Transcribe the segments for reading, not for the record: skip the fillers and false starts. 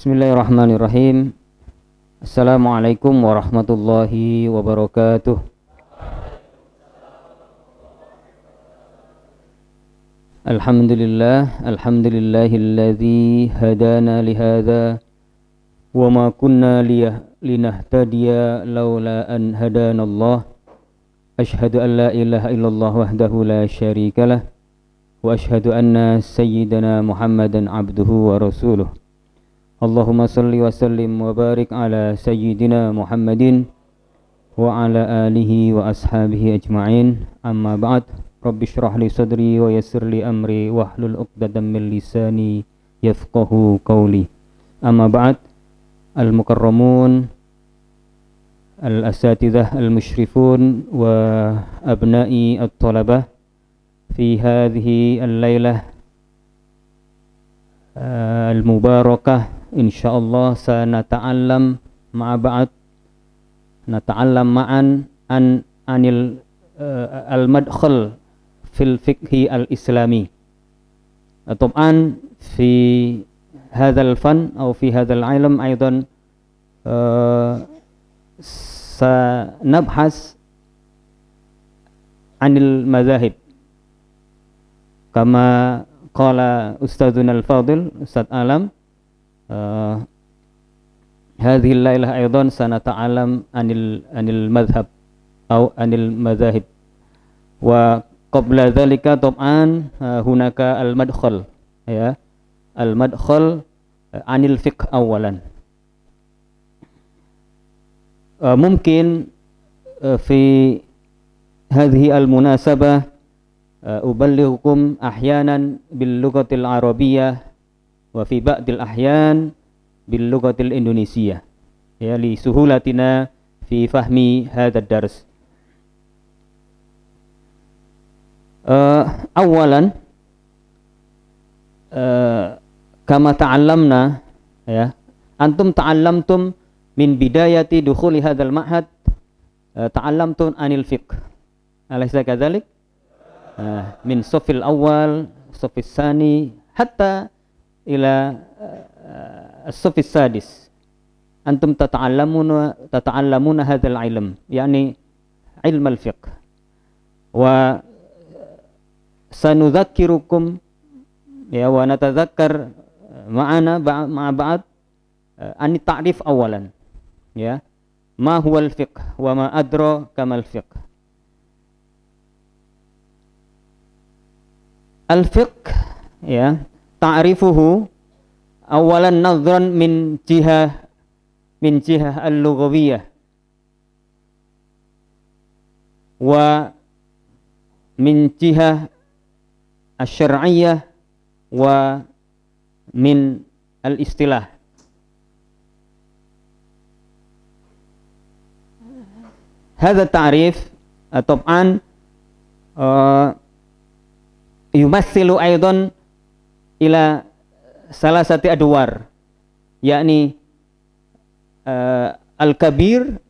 Bismillahirrahmanirrahim. Assalamualaikum warahmatullahi wabarakatuh. Alhamdulillahilladzi hadana lihadza wa ma kunna linahtadiya laula an hadanallah. Asyhadu an la ilaha illallah wahdahu la syarikalah wa asyhadu anna sayyidana Muhammadan abduhu wa rasuluh. Allahumma salli wa sallim wa barik ala sayyidina Muhammadin wa ala alihi wa ashabihi ajma'in. Amma ba'd. Rabbi shrah li sadri wa yassir li amri wahlul 'uqdatam min lisani yafqahu qawli. Amma ba'd. Al-mukarramun, al-asatidhah al-musyrifun wa abna'i at-talabah fi hadhihi al-lailah al-mubarakah. Insyaallah sanata'allam ma'a ba'd, nata'allam ma'an anil al-madkhal fil fiqhi al-islami. Tab'an fi hadzal fan atau fi hadzal ilm aidan sanabhas anil mazahib kama qala ustadzuna al-fadil Ustadz Alam. Hadhihi al-lailah aidan sanata'alam anil madhab atau anil madhahib. Wa qabla dhalika tab'an hunaka al-madkhal, ya, al-madkhal anil fiqh awalan. Mungkin fi hadhihi al-munasabah uballighukum ahyanan bil lughatil arabiyyah wa fi ba'dil ahyan bil lughatil indonesiyah, ya, li suhulatina fi fahmi hadzal dars. Awalan kama ta'allamna, ya, antum ta'allamtum min bidayati dukhuli hadzal ma'had ta'allamtum anil fiqh, alaysa kadzalik? Min safil awal, safis sani, hatta ila as-safis sadis antum tata'allamuna hadzal ilm, yani ilm al-fiqh. Wa sanudzakirukum, ya, wa natadzakkar ma'ana ma'a ba'd an ta'rif awalan, ya, ma huwa al-fiqh wa ma adra kama al-fiqh. Al-fiqh, ya, ta'rifuhu awalan nadhran min jihah al-lughawiyyah wa min jihah asy-syar'iyyah wa min al-istilah. Hadha ta'rif tab'an yumassilu aidan ila salasati adwar, yakni al-kabir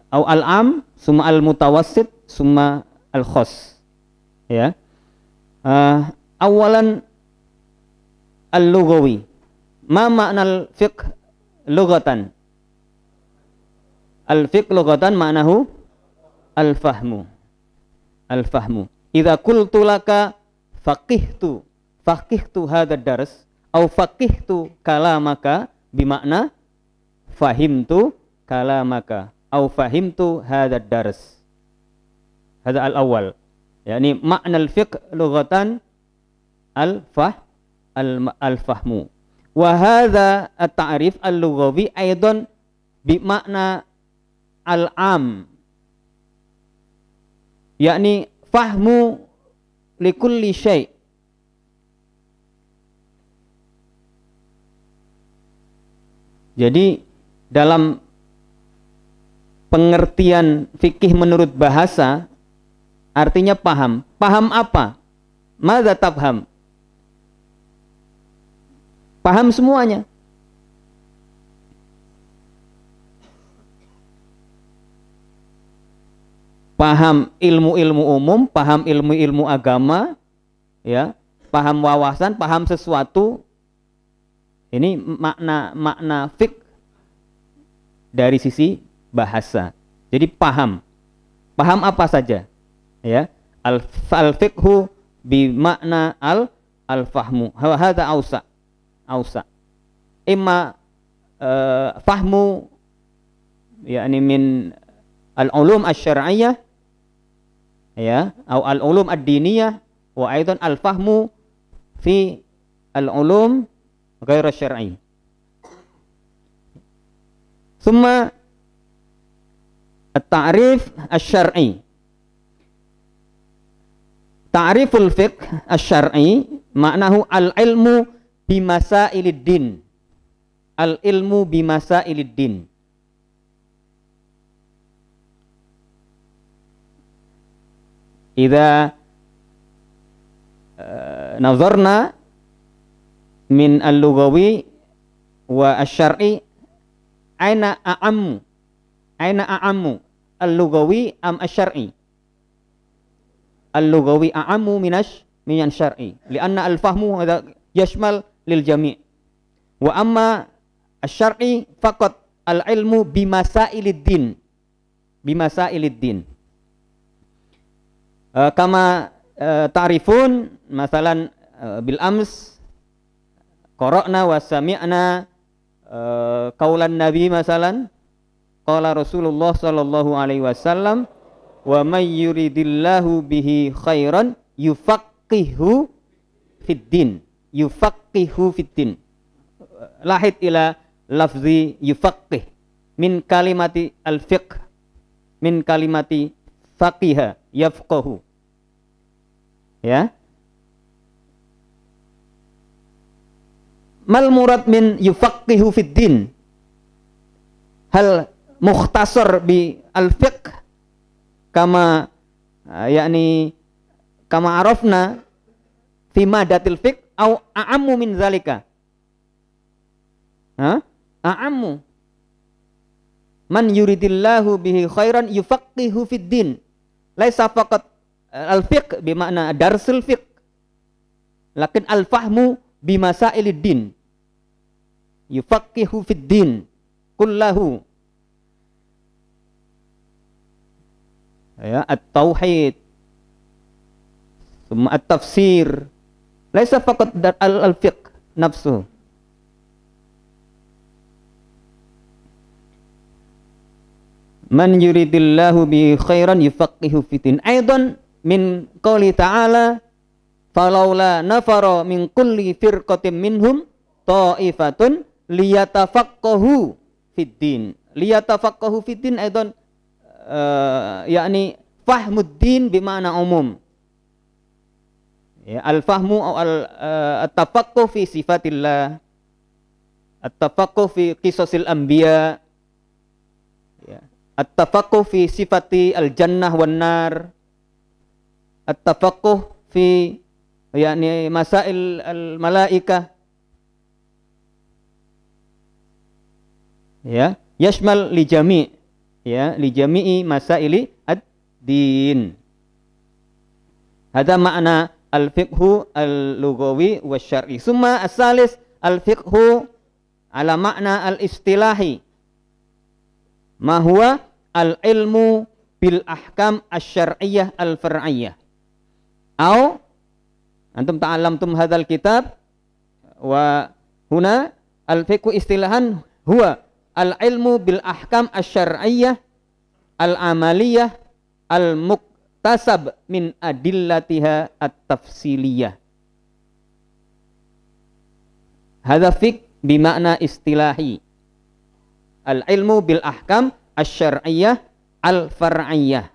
al-am, summa al-mutawassit, summa al-khas, ya. Awalan al-lughawi, ma makna al-fiqh lughatan? Al-fiqh lughatan ma'nahu al-fahmu. Al-fahmu. Idza qultu laka faqihtu hadzal dars au faqihtu kalamaka, bimakna fahimtu kalamaka au fahimtu hadzal dars. Hadza al-awwal, yakni makna al-fiqh lughatan al-fahmu. Wa hadza at-ta'rif al-lughawi aidan bimakna al-am, yakni fahmu likulli syai'. Jadi dalam pengertian fikih menurut bahasa artinya paham. Paham apa? Madza tafham? Paham semuanya. Paham ilmu-ilmu umum, paham ilmu-ilmu agama, ya, paham wawasan, paham sesuatu Ini makna fiqh dari sisi bahasa. Jadi paham apa saja, ya. Al-fiqhu bi makna al-fahmu. Hadza ausa. Imma fahmu yakni min al-ulum asy-syar'iyyah, ya, atau al-ulum ad-diniyah, wa aidan al-fahmu fi al-ulum ghair syar'i. Thumma at-ta'rif asy-syar'i. Ta'riful fiqh asy-syar'i maknahu al-ilmu bimasailid din. Al-ilmu bimasailid din. Idza nazarna min al-lughawi wa asy-syar'i aina a'ammu al-lughawi am asy-syar'i. Al-lughawi a'ammu min syar'i lianna al-fahmu hadha yashmal lil jami', wa amma asy-syar'i faqat al-ilmu bimasailid din. Kama ta'rifun masalan bil ams qara'na wa sami'na qaulan nabi masalan qala Rasulullah sallallahu alaihi wasallam wa may yuridillahu bihi khairan yufaqihu fid din. Lahid ila lafzi yufaqih min kalimati al-fiqh, min kalimati faqiha yafqahu, ya. Mal murad min yufaqihu fid din? Hal mukhtasar bi al-fiqh kama yakni kama arafna fi madatil fiqh au a'ammu min zalika? A'ammu. Man yuridillahu bihi khairan yufaqihu fid din. Laisa faqat al-fiqh bimakna darsul fiqh, lakin al-fahmu bimasailid din. Yufaqihu fid din kullahu. Ya, at-tauhid, summa at-tafsir. Laisa faqat al-fiqh nafsu. Man yuridillahu bi khairan yufaqihu fitin. Aidan min qouli ta'ala falaula nafara min kulli firqatin minhum ta'ifatun liyatafaqqahu fid din. Liyatafaqqahu fid din aidan yakni fahmuddin bimana umum, ya, al-fahmu atau at-tafaqquh fi sifatillah, at-tafaqquh fi qisasil anbiya, ya, at-tafaqquh fi sifati al-jannah wan nar, at-tafaqquh fi yakni masail al-malaikah, ya, yashmal li jami', ya, li jami'i masaili ad-din. Hada makna al-fiqhu al-lughawi wa syar'i. Summa as-salis al-fiqhu ala makna al-istilahi. Ma huwa al-ilmu bil ahkam asy-syar'iyyah al-far'iyyah. Au antum ta'allamtum hadzal kitab wa huna al-fiqhu istilahan huwa al-ilmu bil ahkam asy-syar'iyyah al-amaliyah al-muktasab min adillatiha at-tafsiliyah. Hadza fiqh bimakna istilahi. Al-ilmu bil ahkam asy-syar'iyyah al-far'iyyah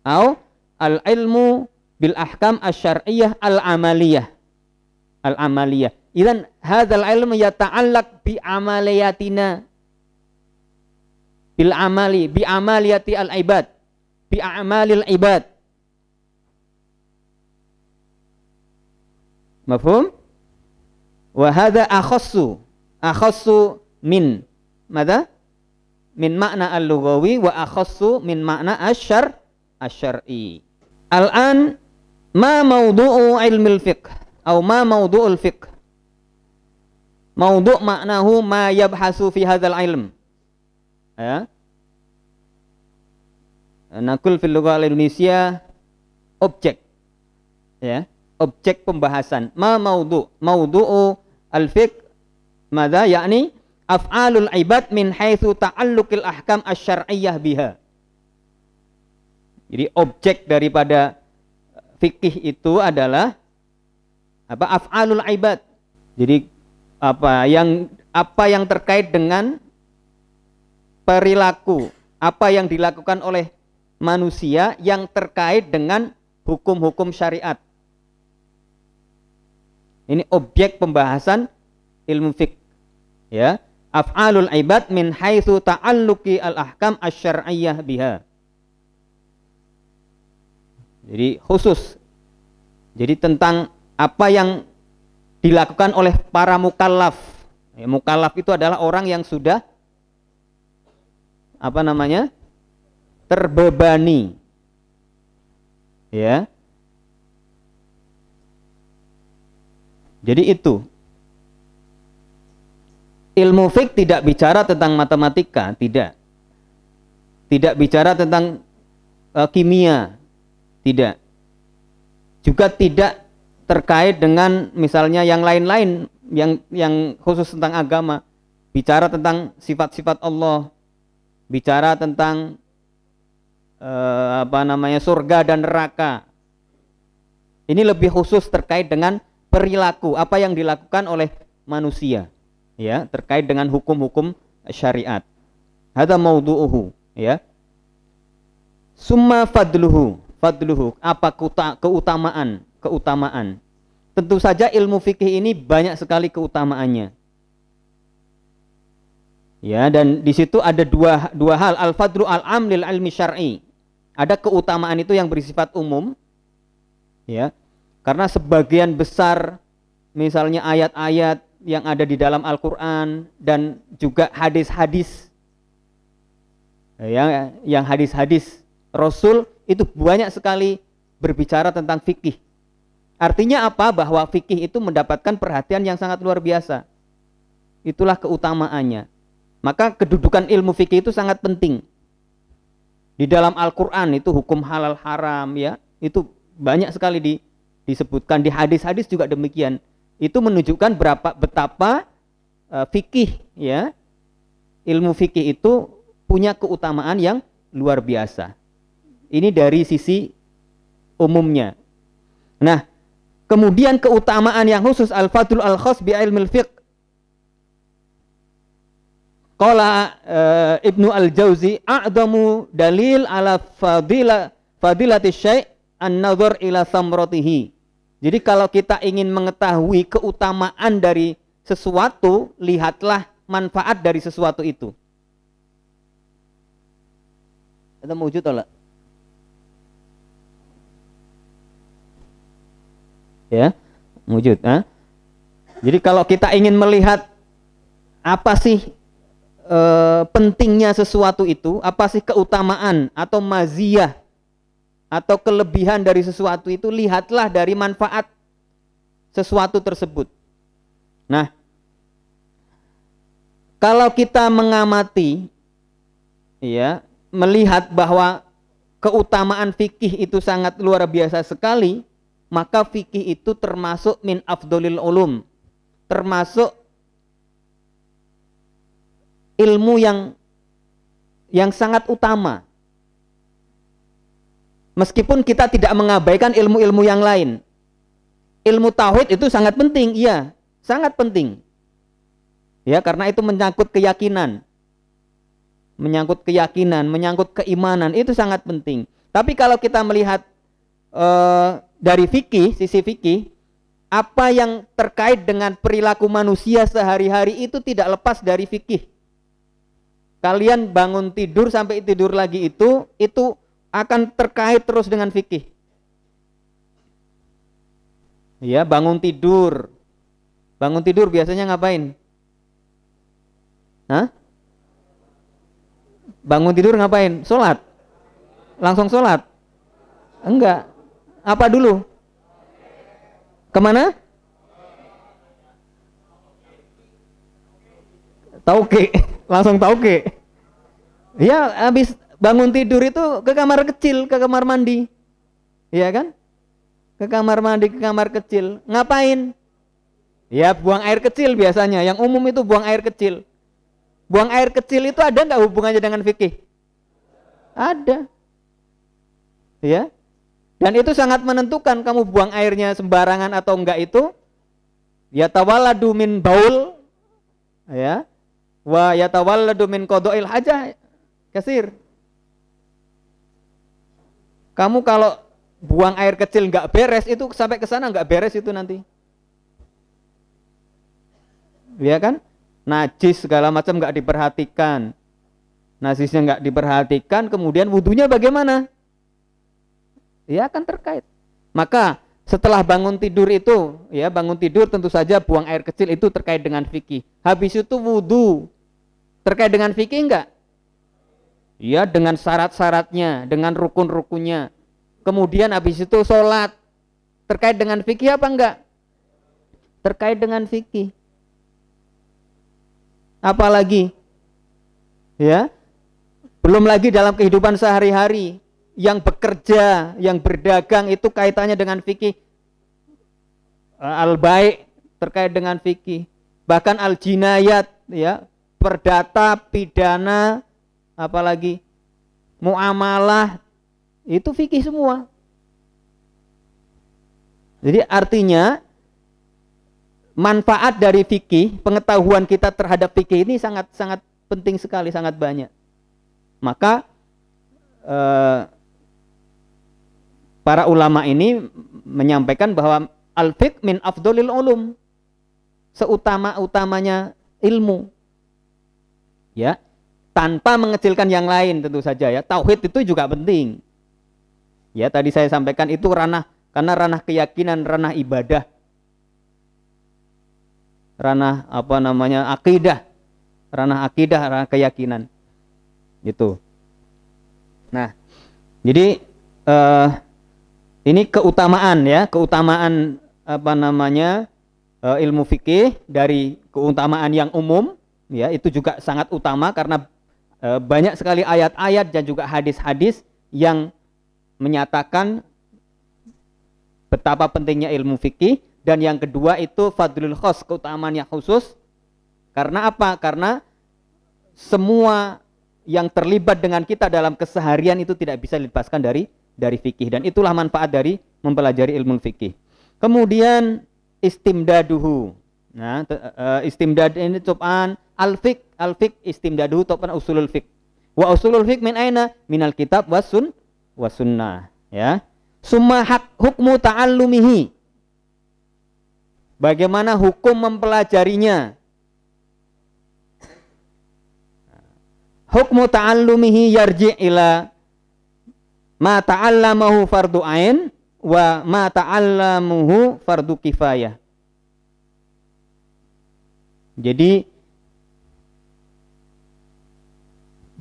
atau al-ilmu bil ahkam asy-syar'iyyah al-amaliyah. Al-amaliyah. Idzan hadzal ilmu yata'allaq bi amaliyatina, bil amali, bi amaliyati al ibad, bi a'malil ibad. Mafhum? Wa hadza akhassu min madza? Min makna al-lughawi wa akhassu min makna asy-syar'i. Al-an ma mawdu'u ilmil fiqh atau ma mawdu'ul fiqh? Maudhu' maknahu ma yabhasu fi hadzal ilm. Ya. Nakul fil lughah Indonesia objek. Ya, objek pembahasan. Ma maudhu'. Maudhu'u al-fiqh madza yakni af'alul ibad min haitsu ta'alluqil ahkam asy-syar'iyyah biha. Jadi objek daripada fikih itu adalah apa? Af'alul ibad. Jadi apa yang terkait dengan perilaku, apa yang dilakukan oleh manusia yang terkait dengan hukum-hukum syariat. Ini objek pembahasan ilmu fiqh. Ya, af'alul ibad min haitsu ta'alluqi al-ahkam asy-syar'iyyah biha. Jadi khusus. Jadi tentang apa yang dilakukan oleh para mukallaf. Ya, mukallaf itu adalah orang yang sudah apa namanya? Terbebani. Ya. Jadi itu. Ilmu fiqh tidak bicara tentang matematika, tidak. Tidak bicara tentang kimia, tidak. Juga tidak terkait dengan misalnya yang lain-lain yang khusus tentang agama. Bicara tentang sifat-sifat Allah, bicara tentang surga dan neraka. Ini lebih khusus terkait dengan perilaku, apa yang dilakukan oleh manusia, ya, terkait dengan hukum-hukum syariat. Hadza maudhu'uhu, ya. Summa fadluhu, apa keutamaan. Tentu saja ilmu fikih ini banyak sekali keutamaannya. Ya, dan di situ ada dua hal, al-fadlu al-am lil ilmi syar'i. Ada keutamaan itu yang bersifat umum, ya. Karena sebagian besar misalnya ayat-ayat yang ada di dalam Al-Qur'an dan juga hadis-hadis, ya, yang hadis-hadis Rasul itu banyak sekali berbicara tentang fikih. Artinya apa? Bahwa fikih itu mendapatkan perhatian yang sangat luar biasa. Itulah keutamaannya. Maka kedudukan ilmu fikih itu sangat penting. Di dalam Al-Qur'an itu hukum halal haram, ya, itu banyak sekali disebutkan. Di hadis-hadis juga demikian. Itu menunjukkan betapa fikih, ya, ilmu fikih itu punya keutamaan yang luar biasa. Ini dari sisi umumnya. Nah, kemudian keutamaan yang khusus al-fadl al-khas bi ilmil fiqh. Qala Ibnu Al-Jauzi a'zamu dalil ala fadilati syai' an-nazar ila samratihi. Jadi kalau kita ingin mengetahui keutamaan dari sesuatu, lihatlah manfaat dari sesuatu itu. Ada wujud atau enggak? Ya, wujud. Jadi kalau kita ingin melihat apa sih pentingnya sesuatu itu, apa sih keutamaan atau maziyah atau kelebihan dari sesuatu itu, lihatlah dari manfaat sesuatu tersebut. Nah, kalau kita mengamati, ya, melihat bahwa keutamaan fikih itu sangat luar biasa sekali, maka fikih itu termasuk min afdolil ulum, termasuk ilmu yang sangat utama. Meskipun kita tidak mengabaikan ilmu-ilmu yang lain. Ilmu tauhid itu sangat penting, iya, sangat penting. Ya, karena itu menyangkut keyakinan. Menyangkut keimanan, itu sangat penting. Tapi kalau kita melihat dari fikih, sisi fikih, apa yang terkait dengan perilaku manusia sehari-hari itu tidak lepas dari fikih. Kalian bangun tidur sampai tidur lagi itu akan terkait terus dengan fikih. Ya, bangun tidur biasanya ngapain? Bangun tidur ngapain? Sholat? Langsung sholat? Enggak. Apa dulu? Kemana? Tauke, langsung tauke. Ya, habis bangun tidur itu ke kamar kecil, ke kamar mandi. Iya kan? Ke kamar mandi, ke kamar kecil. Ngapain? Ya, buang air kecil biasanya. Yang umum itu buang air kecil. Buang air kecil itu ada nggak hubungannya dengan fikih? Ada. Ya. Dan itu sangat menentukan kamu buang airnya sembarangan atau enggak itu. Ya tawalladu min baul, ya. Wa yatawalladu min qada'il hajah kasir. Kamu kalau buang air kecil nggak beres itu sampai ke sana nggak beres itu nanti. Ya kan? Najis segala macam nggak diperhatikan. Najisnya nggak diperhatikan, kemudian wudunya bagaimana? Ya kan terkait. Maka setelah bangun tidur itu, ya bangun tidur tentu saja buang air kecil itu terkait dengan fikih. Habis itu wudu. Terkait dengan fikih enggak? Ya, dengan syarat-syaratnya, dengan rukun-rukunnya. Kemudian habis itu sholat. Terkait dengan fikih apa enggak? Terkait dengan fikih. Apalagi? Ya. Belum lagi dalam kehidupan sehari-hari. Yang bekerja, yang berdagang itu kaitannya dengan fikih. Al-baik terkait dengan fikih. Bahkan al-jinayat, ya. Perdata, pidana, apalagi muamalah, itu fikih semua. Jadi artinya manfaat dari fikih, pengetahuan kita terhadap fikih ini sangat penting sekali, sangat banyak. Maka para ulama ini menyampaikan bahwa al-fiqh min afdolil ulum, seutama-utamanya ilmu. Ya, tanpa mengecilkan yang lain tentu saja ya. Tauhid itu juga penting. Ya, tadi saya sampaikan itu karena ranah keyakinan, ranah ibadah. Ranah akidah. Ranah akidah, ranah keyakinan. Gitu. Nah, jadi ini keutamaan ya, keutamaan ilmu fikih dari keutamaan yang umum. Ya, itu juga sangat utama karena banyak sekali ayat-ayat dan juga hadis-hadis yang menyatakan betapa pentingnya ilmu fikih. Dan yang kedua itu fadlul khos, keutamaan yang khusus. Karena apa? Karena semua yang terlibat dengan kita dalam keseharian itu tidak bisa dilepaskan dari fikih, dan itulah manfaat dari mempelajari ilmu fikih. Kemudian istimdaduhu. Nah, istimdad ini topan al-fiqh istimdaduhu topan usulul fiqh. Wa usulul fiqh min aina? Minal kitab was sunnah, ya. Summa hukmu ta'allumihi. Bagaimana hukum mempelajarinya? Hukmu ta'allumihi yarji' ila ma ta'allamahu fardu ain wa ma ta'allamuhu fardu kifayah. Jadi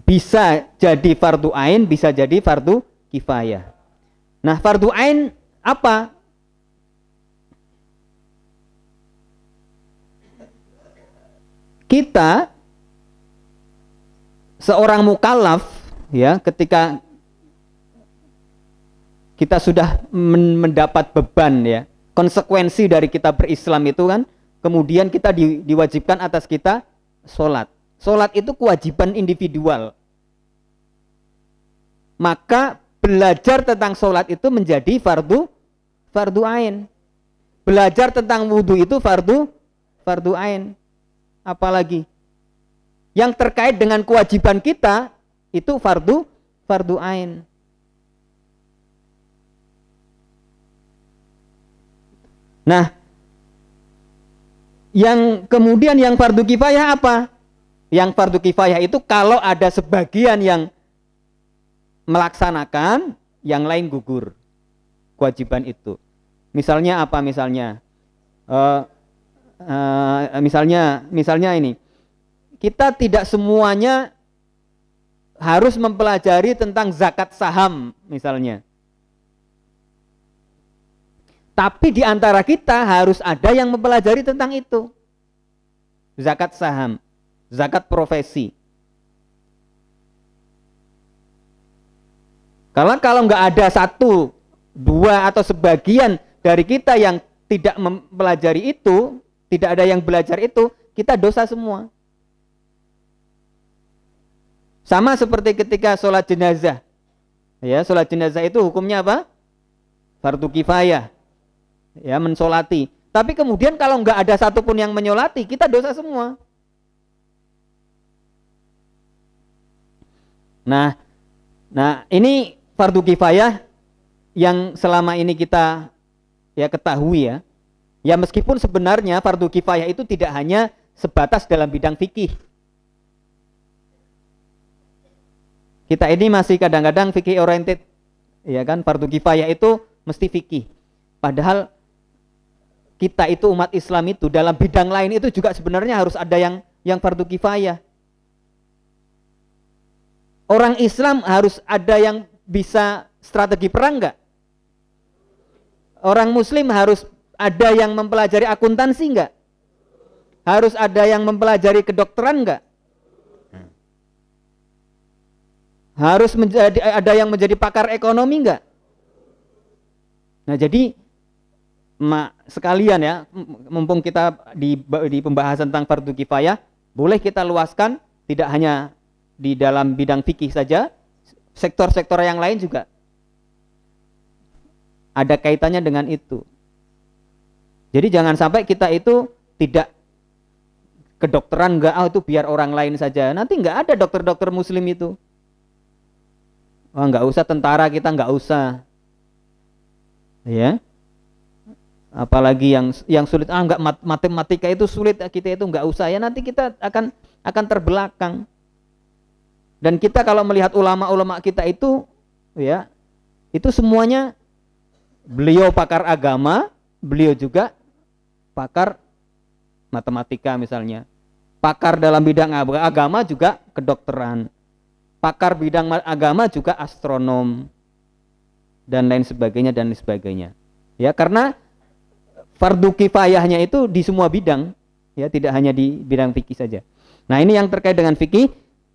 bisa jadi fardu ain, bisa jadi fardu kifayah. Nah, fardu ain apa? Kita seorang mukallaf, ya, ketika kita sudah mendapat beban, ya, konsekuensi dari kita berislam itu kan, kemudian kita diwajibkan atas kita sholat. Sholat itu kewajiban individual. Maka belajar tentang sholat itu menjadi fardu ain. Belajar tentang wudhu itu fardu ain. Apalagi yang terkait dengan kewajiban kita itu fardu ain. Nah, yang kemudian yang fardu kifayah apa? Yang fardu kifayah itu kalau ada sebagian yang melaksanakan, yang lain gugur kewajiban itu. Misalnya apa? Misalnya ini, kita tidak semuanya harus mempelajari tentang zakat saham misalnya. Tapi di antara kita harus ada yang mempelajari tentang itu. Zakat saham. zakat profesi. Kalau nggak ada satu, dua atau sebagian dari kita yang tidak mempelajari itu, tidak ada yang belajar itu, kita dosa semua. Sama seperti ketika sholat jenazah. Ya, sholat jenazah itu hukumnya apa? Fardu kifayah. Ya, mensolati. Tapi kemudian kalau nggak ada satupun yang menyolati, kita dosa semua. Nah ini fardu kifayah yang selama ini kita ya ketahui ya. Ya meskipun sebenarnya fardu kifayah itu tidak hanya sebatas dalam bidang fikih. Kita ini masih kadang-kadang fikih oriented, ya kan? Fardu kifayah itu mesti fikih. Padahal kita itu umat Islam itu dalam bidang lain itu juga sebenarnya harus ada yang fardu kifayah. Orang Islam harus ada yang bisa strategi perang enggak? Orang Muslim harus ada yang mempelajari akuntansi enggak? Harus ada yang mempelajari kedokteran enggak? Harus ada yang menjadi pakar ekonomi enggak? Nah jadi sekalian ya, mumpung kita di pembahasan tentang fardu kifayah, boleh kita luaskan tidak hanya di dalam bidang fikih saja, sektor-sektor yang lain juga ada kaitannya dengan itu. Jadi jangan sampai kita itu tidak kedokteran enggak, itu biar orang lain saja. Nanti enggak ada dokter-dokter muslim itu. Oh, enggak usah tentara, kita enggak usah. Ya. Apalagi yang sulit, enggak matematika itu sulit, kita itu enggak usah. Ya nanti kita akan terbelakang. Dan kita kalau melihat ulama-ulama kita itu ya, itu semuanya beliau pakar agama, beliau juga pakar matematika misalnya. Pakar dalam bidang agama juga kedokteran. Pakar bidang agama juga astronom dan lain sebagainya. Ya, karena fardu kifayahnya itu di semua bidang, ya tidak hanya di bidang fikih saja. Nah, ini yang terkait dengan fikih.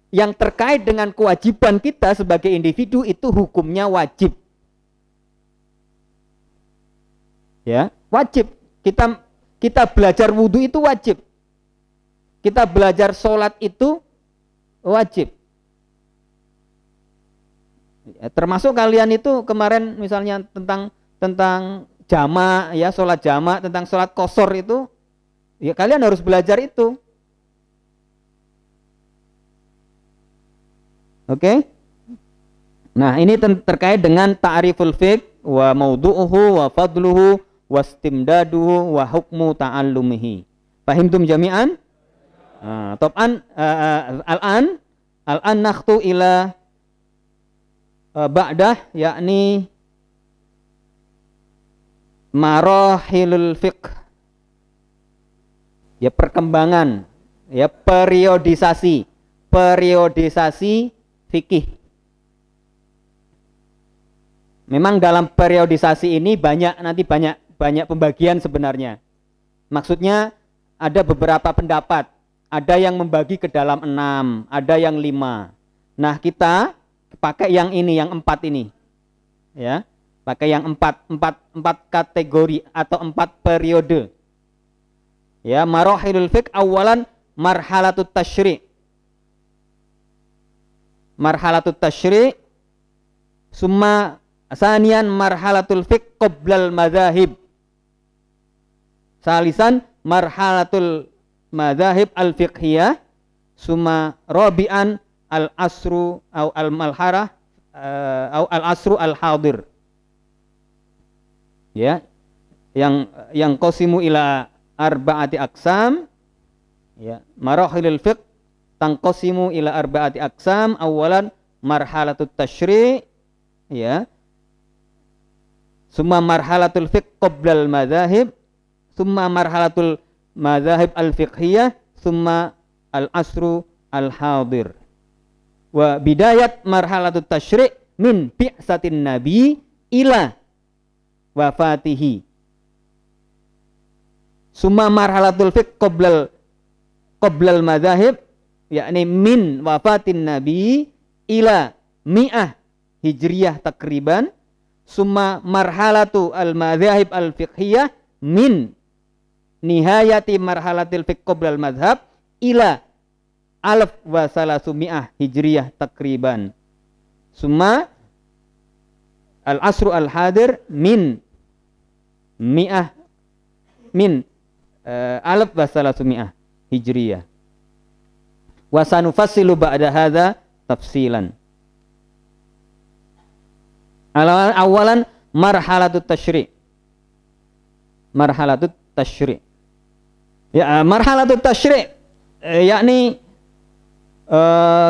Yang terkait dengan kewajiban kita sebagai individu itu hukumnya wajib. Ya, wajib. Kita belajar wudhu itu wajib. Kita belajar sholat itu wajib. Ya, termasuk kalian itu kemarin misalnya tentang jama, ya sholat jama, tentang sholat qashar itu, ya kalian harus belajar itu. Oke? Nah, ini terkait dengan ta'riful fiqh wa maudu'uhu wa fadluhu wa istimdaduhu wa hukmu ta'allumihi. Fahimtum jami'an? Top'an al-an nakhtu ila ba'dah, yakni marahilul fiqh. Ya perkembangan, ya periodisasi fikih. Memang dalam periodisasi ini nanti banyak pembagian sebenarnya. Maksudnya ada beberapa pendapat. Ada yang membagi ke dalam 6, ada yang 5. Nah, kita pakai yang ini, yang 4 ini. Ya, pakai yang 4 kategori atau 4 periode. Ya, marahilul fiqh awalan marhalatut tasyri'. Marhalatut tasyri', summa sanian marhalatul fiqh qoblal madzahib. Salisan marhalatul madzahib al-fiqhiyah, summa rabi'an al-asru au al-malharah au al-asru al-hadir. Ya, yang qasimu ila arba'ati aqsam. Ya, marahilul fiqh tangqasimu ila arba'ati aqsam. Awalan marhalatut tasyri', ya, summa marhalatul fiqh qoblal madzahib, summa marhalatul madzahib al-fiqhiyah, summa al-asru al-hadir. Wa bidayat marhalatut tasyri' min bi'satin nabi ila wafatihi. Summa marhalatul fiqh qoblal madzahib yakni min wafatin Nabi ila mi'ah hijriyah takriban, summa marhalatu al-madhahib al-fiqhiyah min nihayati marhalatil fiqh qabla al-madhab ila alf wa salasumi'ah hijriyah takriban, summa al-asru al-hadir min mi'ah min alf wa salasumi'ah hijriyah. Wa sanufassilu ba'da hadza tafsilan. Awalan marhalatut tasyri'. Marhalatut tasyri'. Ya, marhalatut tasyri' yakni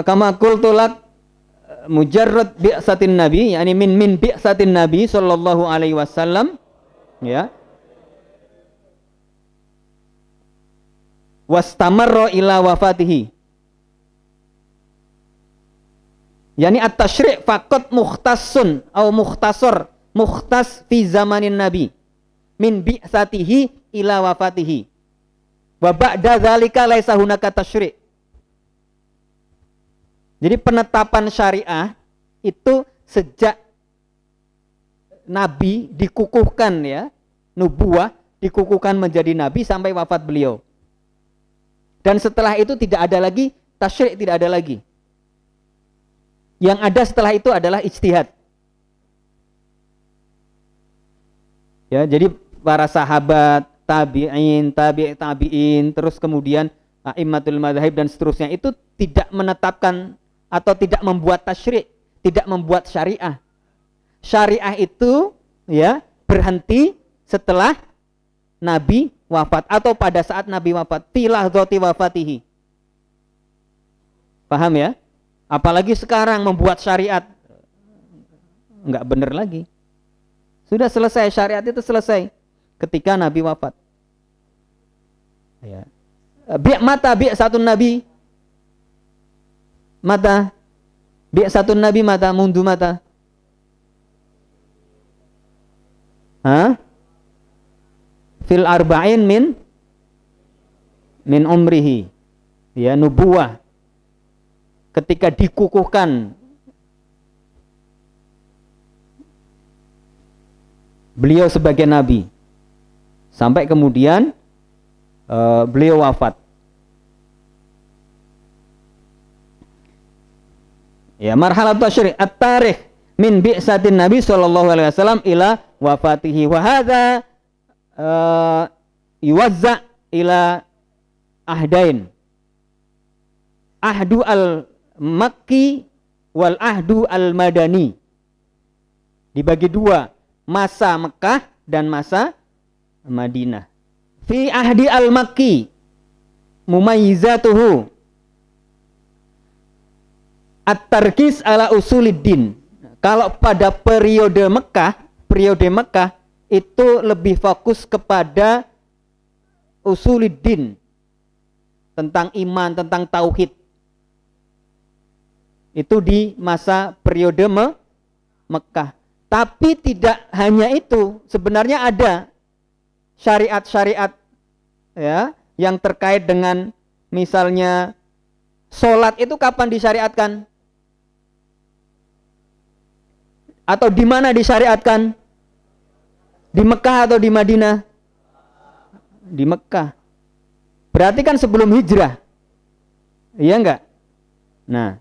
kama qultu lak mujarrad bi'satin nabi, yakni min bi'satin nabi sallallahu alaihi wasallam, ya. Wastamarra ila wafatihi. Yani at-tasyri' faqat mukhtassun atau mukhtasar, mukhtas fi zamanin nabi min bi'satihi ila wafatihi. Wa ba'da dzalika laisa hunaka tasyri'. Jadi penetapan syariah itu sejak nabi dikukuhkan, ya, nubuah dikukuhkan menjadi nabi sampai wafat beliau. Dan setelah itu tidak ada lagi tasyri', tidak ada lagi. Yang ada setelah itu adalah ijtihad. Ya, jadi para sahabat, tabi'in, tabi'in, terus kemudian a'immatul madzhab dan seterusnya itu tidak menetapkan atau tidak membuat tasyri', tidak membuat syariah. Syariah itu, ya, berhenti setelah Nabi wafat atau pada saat Nabi wafat, filah dzati wafatihi. Paham ya? Apalagi sekarang membuat syariat, enggak benar lagi. Sudah selesai, syariat itu selesai ketika Nabi wafat. Ya. Mata bi'satun Nabi. Mata bi'satun Nabi mata mundu mata. Fil arba'in min umrihi. Ya, nubuwah. Ketika dikukuhkan beliau sebagai nabi sampai kemudian beliau wafat. Ya, marhalat tasyri' at-tarikh min bi'satin nabi sallallahu alaihi wasallam ila wafatihi wa hadza yuwazza ila ahdain. Ahdu al-Makki wal ahdu al-Madani. Dibagi dua, masa Mekah dan masa Madinah. Fi ahdi al-Makki mumayyizatuhu at-tarkis ala usuliddin. Kalau pada periode Mekah itu lebih fokus kepada usuliddin, tentang iman, tentang tauhid. Itu di masa periode Mekah. Tapi tidak hanya itu, sebenarnya ada syariat-syariat, ya, yang terkait dengan misalnya sholat itu kapan disyariatkan? Atau di mana disyariatkan? Di Mekah atau di Madinah? Di Mekah. Berarti kan sebelum hijrah. Iya enggak? Nah,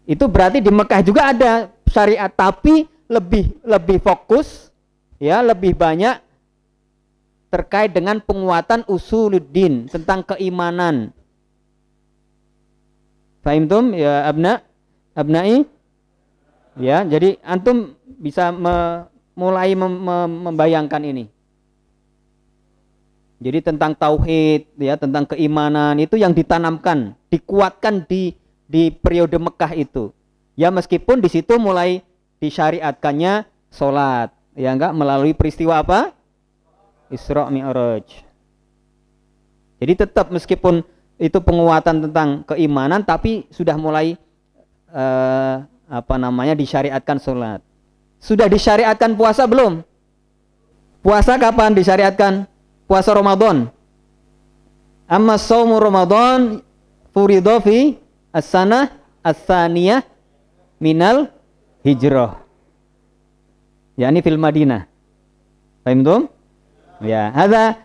itu berarti di Mekah juga ada syariat, tapi lebih fokus, ya, lebih banyak terkait dengan penguatan usuluddin, tentang keimanan. Fahimtum ya abnai? Ya, jadi antum bisa mulai membayangkan ini. Jadi tentang tauhid, ya, tentang keimanan itu yang ditanamkan, dikuatkan di periode Mekah itu. Ya, meskipun di situ mulai disyariatkannya sholat, ya enggak, melalui peristiwa apa? Isra Mi'raj. Jadi tetap meskipun itu penguatan tentang keimanan, tapi sudah mulai disyariatkan sholat. Sudah disyariatkan puasa belum? Puasa kapan disyariatkan? Puasa Ramadan. Amma shaumu Ramadan Furidho fi as-sanah as-saniyah minal hijrah. Yani fil Madinah. Paham tuh? Ya, hadza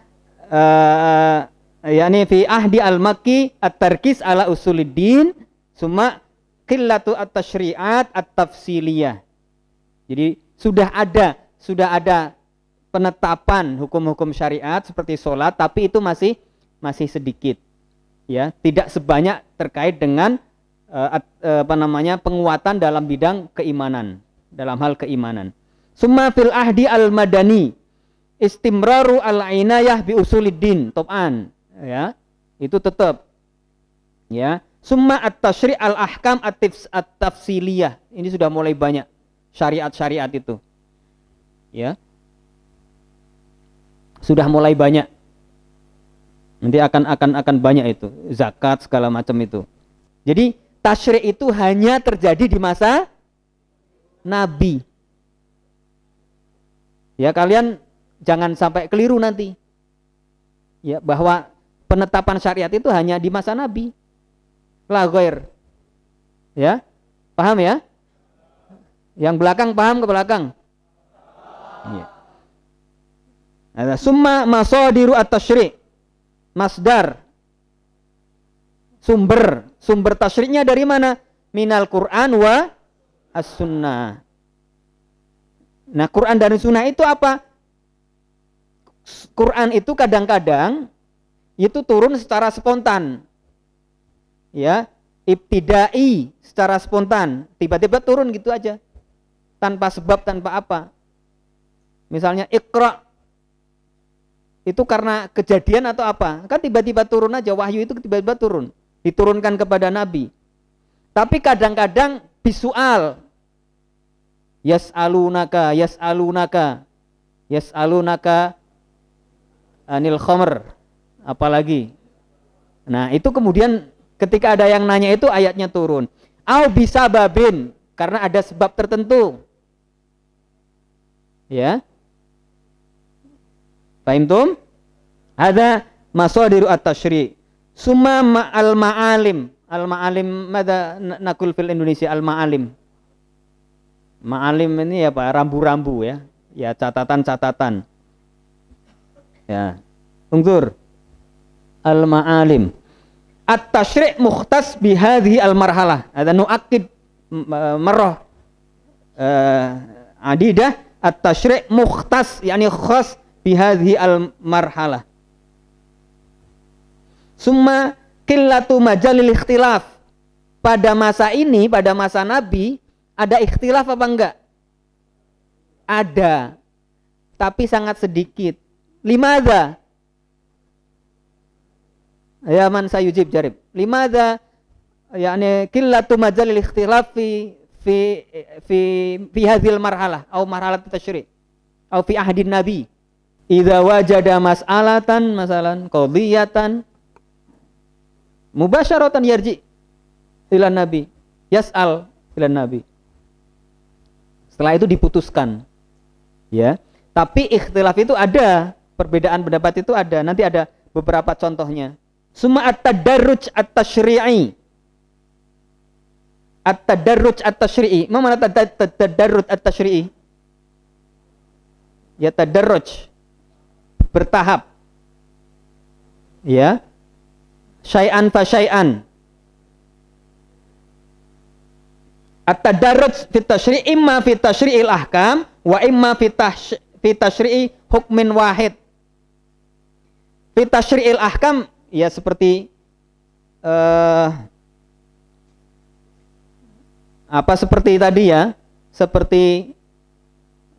yani fi ahdi al-Makki at-tarkis ala usuluddin summa qillatu at-tasyri'at at-tafsiliyah. Jadi sudah ada penetapan hukum-hukum syariat seperti sholat, tapi itu masih sedikit. Ya, tidak sebanyak terkait dengan penguatan dalam bidang keimanan, dalam hal keimanan. Summa fil ahdi al-madani istimraru al-inayah bi usuliddin tob'an, ya, itu tetap, ya. Summa at-tasyri' al-ahkam at-tafsiliyah, ini sudah mulai banyak syariat-syariat itu, ya, sudah mulai banyak. Nanti akan banyak itu, zakat segala macam itu. Jadi tasyri' itu hanya terjadi di masa Nabi. Ya, kalian jangan sampai keliru nanti. Ya, bahwa penetapan syariat itu hanya di masa Nabi. La ghair. Ya. Paham ya? Yang belakang paham ke belakang? Iya. Ada summa masadiru at-tasyri'. Masdar. Sumber tasyri'nya dari mana? Minal Qur'an wa as-sunnah. Nah, Quran dan Sunnah itu apa? Quran itu kadang-kadang itu turun secara spontan, ya, ibtidai, secara spontan, tiba-tiba turun gitu aja, tanpa sebab, tanpa apa. Misalnya Iqra, itu karena kejadian atau apa? Kan tiba-tiba turun aja, wahyu itu tiba-tiba turun, diturunkan kepada Nabi. Tapi kadang-kadang bisual. Yas'alunaka anil khamr, apalagi. Nah, itu kemudian ketika ada yang nanya itu ayatnya turun. Au bisa babin, karena ada sebab tertentu. Ya. Paham tum? Ada masadiru at-tasyri'. Summa ma'al ma'alim. Al-ma'alim mada nakul fil Indonesia al-ma'alim. Ma'alim ini ya Pak, rambu-rambu ya. Ya, catatan-catatan. Ya. Ungkur. Al-ma'alim. At-tasyri' mukhtas bihadhi al-marhalah. Ada nu'akid marrah adidah. At-tasyri' mukhtas, yani khas bihadhi al-marhalah. Summa qillatu majalil ikhtilaf. Pada masa ini, pada masa Nabi, ada ikhtilaf apa enggak? Ada, tapi sangat sedikit. Limadha? Ya man sayujib jarib. Limadha? Yani qillatu majalil ikhtilaf fi hadhil marhalah atau marhalat tasyri' atau fi ahdin nabi. Idza wajada mas'alatan masalan qadhiyatan mubasyaratan yarji ila nabi, yas'al ila nabi. Setelah itu diputuskan, ya. Tapi ikhtilaf itu ada, perbedaan pendapat itu ada. Nanti ada beberapa contohnya. Summa at-tadarruj at-tasyri'i. At-tadarruj at-tasyri'i. Mana tadarruj at-tasyri'i? Ya, tadarruj, bertahap. Ya. Syai'an fa syai'an. At-tadarruj fi tasyri' imma fi tasyri'il ahkam wa imma fi tasyri'i hukmin wahid. Fi tasyri'il ahkam ya seperti seperti tadi ya, seperti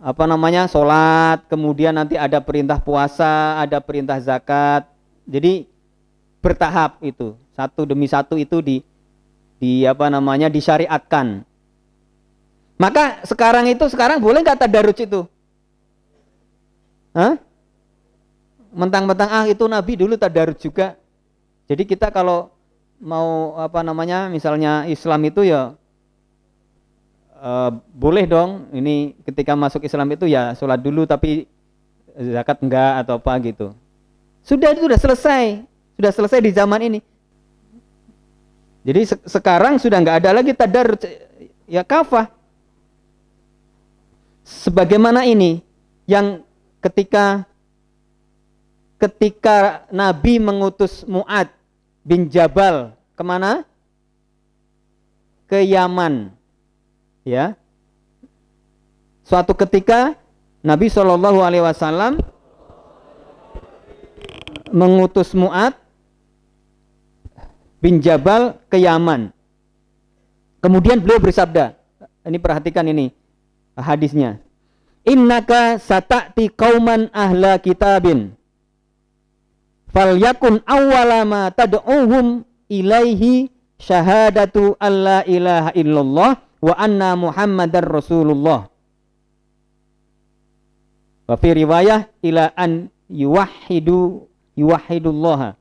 apa namanya, sholat, kemudian nanti ada perintah puasa, ada perintah zakat. Jadi bertahap itu, satu demi satu itu disyariatkan. Maka sekarang boleh nggak tadarruj itu? Hah? Mentang-mentang itu Nabi dulu tadarruj juga. Jadi kita kalau mau misalnya Islam itu ya boleh dong. Ini ketika masuk Islam itu ya sholat dulu tapi zakat enggak atau apa gitu. Sudah, itu sudah selesai di zaman ini. Jadi sekarang sudah nggak ada lagi tadarruj, ya kafah. Sebagaimana ini yang ketika Nabi mengutus Mu'ad bin Jabal kemana? Ke Yaman, ya. Suatu ketika Nabi SAW mengutus Mu'ad bin Jabal ke Yaman. Kemudian beliau bersabda, ini perhatikan ini hadisnya. Innaka sata'ti qauman ahla kitabin falyakun awwala ma tad'uhum ilaihi syahadatu alla ilaha illallah wa anna muhammadar rasulullah. Wa fi riwayah ila an yuwahhidullaha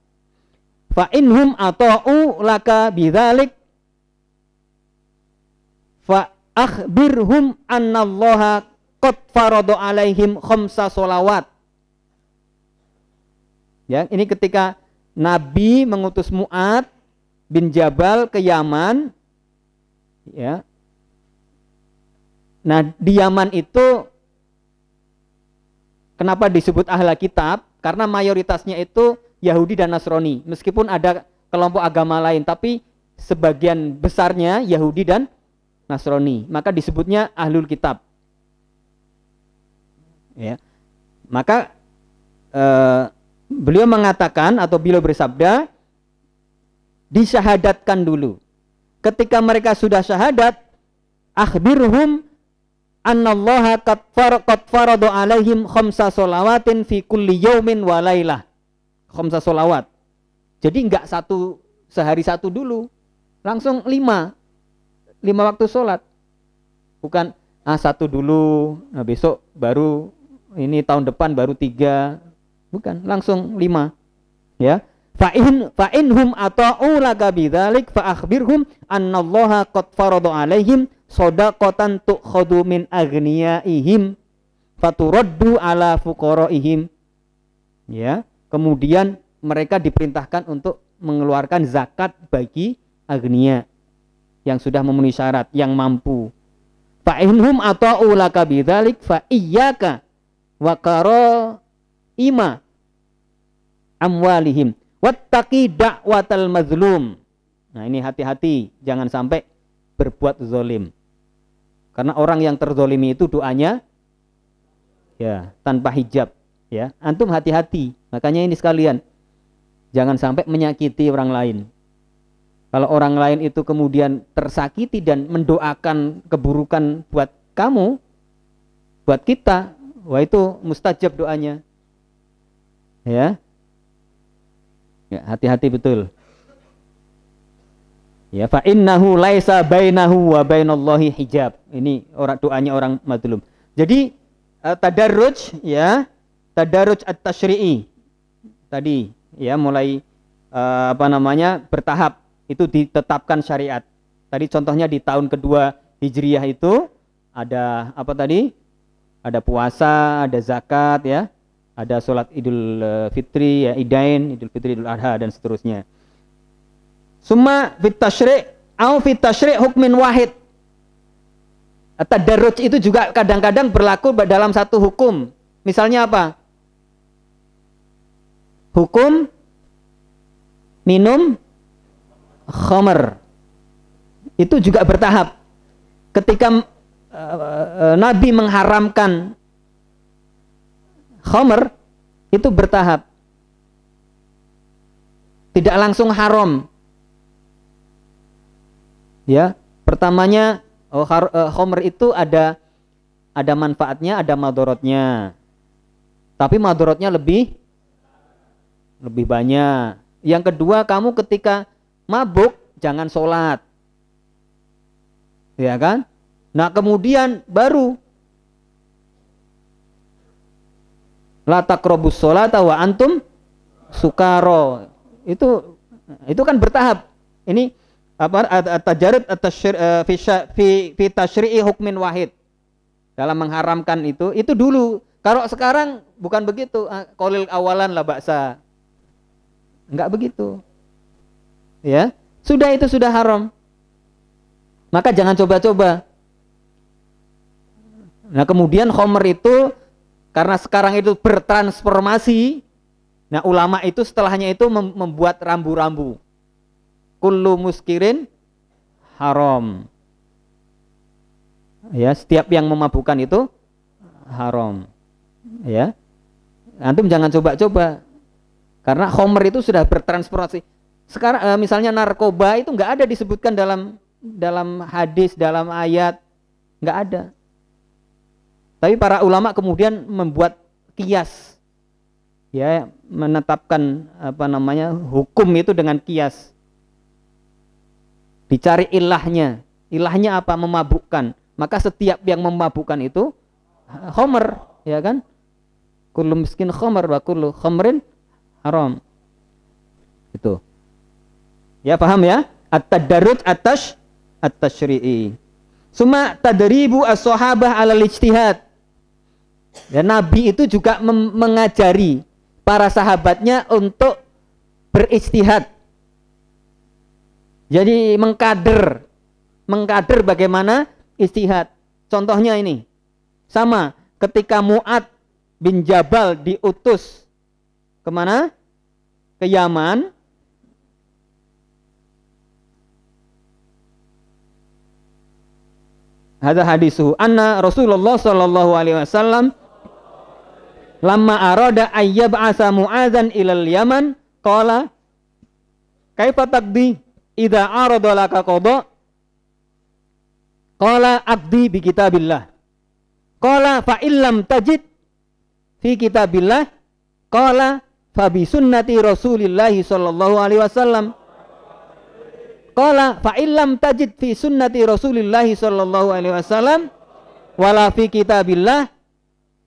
fa inhum ata'u laka bidzalik fa akhbirhum annallaha qad farada alaihim khamsa sholawat. Ya, ini ketika Nabi mengutus Mu'ad bin Jabal ke Yaman, ya. Nah, di Yaman itu kenapa disebut ahla kitab? Karena mayoritasnya itu Yahudi dan Nasrani. Meskipun ada kelompok agama lain, tapi sebagian besarnya Yahudi dan Nasrani. Maka disebutnya ahlul kitab. Ya. Maka beliau mengatakan atau beliau bersabda, disyahadatkan dulu. Ketika mereka sudah syahadat, akhbirhum annallaha qad farada alaihim khamsa sholawatin fi kulli yaumin wa lailah. Khamsa sholawat. Jadi enggak sehari satu dulu, langsung 5 waktu sholat. Bukan satu dulu, nah besok baru, ini tahun depan baru 3. Bukan, langsung 5. Ya. Fa inhum ata'u laka bidzalik fa akhbirhum annallaha qad farada alaihim shadaqatan tu'khadhu min aghniyaihim faturaddu ala fuqaraihim. Ya, kemudian mereka diperintahkan untuk mengeluarkan zakat bagi agniya yang sudah memenuhi syarat, yang mampu. Fa inhum ata'u laka bidzalik fa iyyaka wa qaraima amwalihim wattaqi da'watal mazlum. Nah, ini hati-hati, jangan sampai berbuat zalim. Karena orang yang terzolimi itu doanya ya tanpa hijab, ya. Antum hati-hati. Makanya ini sekalian, jangan sampai menyakiti orang lain. Kalau orang lain itu kemudian tersakiti dan mendoakan keburukan buat kamu, buat kita, wah itu mustajab doanya. Ya. Ya, hati-hati betul. Ya, fa innahu laisa bainahu wa bainallahi hijab. Ini doanya orang mazlum. Jadi tadarruj, ya, tadarruj at-tasyri'i. Tadi ya mulai bertahap itu ditetapkan syariat. Tadi contohnya di tahun kedua Hijriyah itu ada apa tadi? Ada puasa, ada zakat, ya. Ada sholat Idul Fitri, ya, Idain, Idul Fitri, Idul Adha, dan seterusnya. Summa fit tasyri' au fit tasyri' hukmin wahid. Tadarruj itu juga kadang-kadang berlaku dalam satu hukum. Misalnya apa? Hukum minum khamr. Itu juga bertahap. Ketika Nabi mengharamkan khamr, itu bertahap. Tidak langsung haram. Ya, pertamanya khamr itu ada manfaatnya, ada madorotnya. Tapi madorotnya lebih banyak. Yang kedua, kamu ketika mabuk jangan sholat. Ya kan? Nah, kemudian baru la taqrabus sholata wa antum sukaro. Itu kan bertahap. Ini apa? At-tajarrud fi tasyri'i hukmin wahid. Dalam mengharamkan itu dulu. Kalau sekarang bukan begitu. Qaulil awalan la ba'sa. Enggak begitu. Ya. Sudah, itu sudah haram. Maka jangan coba-coba. Nah kemudian khamr itu karena sekarang itu bertransformasi. Nah ulama itu setelahnya itu membuat rambu-rambu. Kullu muskirin haram. Ya, setiap yang memabukkan itu haram. Ya. Antum jangan coba-coba. Karena khamr itu sudah bertransformasi. Sekarang misalnya narkoba itu nggak ada disebutkan dalam hadis, dalam ayat, nggak ada. Tapi para ulama kemudian membuat kias, ya, menetapkan hukum itu dengan kias. Dicari ilahnya apa? Memabukkan. Maka setiap yang memabukkan itu khamr, ya kan? Kullu miskin khamr wa kullu khamrin haram. Itu. Ya, paham ya? At-tadarruj at-tashri'i. Suma tadribu as-sahabah 'alal ijtihad. Dan Nabi itu juga mengajari para sahabatnya untuk berijtihad. Jadi mengkader bagaimana ijtihad. Contohnya ini. Sama ketika Mu'ad bin Jabal diutus kemana? Ke Yaman. Hadza hadisuhu anna Rasulullah sallallahu alaihi wasallam lamma arada ayyab'asa Mu'adzan ilal Yaman qala kaifa taqdi idza arada laka qada qala aqdi bi kitabillah qala fa illam tajid fi kitabillah qala fa bi sunnati Rasulillah sallallahu alaihi wasallam qala fa illam tajid fi sunnati Rasulillah sallallahu alaihi wasallam wala fi kitabillah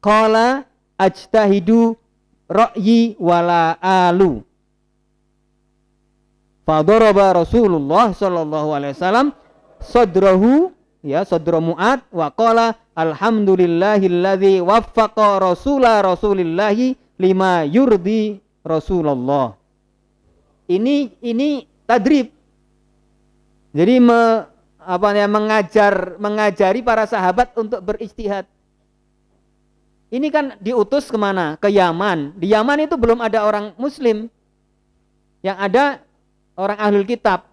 qala ajtahidu ra'yi wala alu. Fa daraba Rasulullah sallallahu alaihi wasallam sadrahu, ya, sadra Mu'ad wa qala alhamdulillahilladzi waffaqa rasulillahi lima yurdi Rasulullah. Ini tadrib. Jadi mengajari para sahabat untuk berijtihad. Ini kan diutus kemana? Ke Yaman. Di Yaman itu belum ada orang Muslim. Yang ada orang ahlul kitab.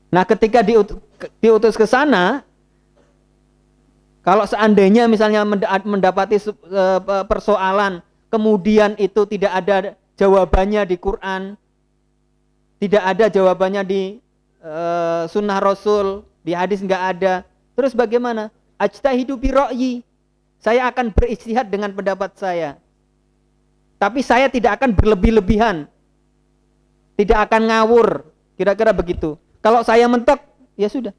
Nah ketika diutus ke sana, kalau seandainya misalnya mendapati persoalan, kemudian itu tidak ada jawabannya di Quran, tidak ada jawabannya di sunnah Rasul, di hadis nggak ada. Terus bagaimana? Ajtahidu bi ra'yi. Saya akan berijtihad dengan pendapat saya. Tapi saya tidak akan berlebih-lebihan. Tidak akan ngawur. Kira-kira begitu. Kalau saya mentok, ya sudah.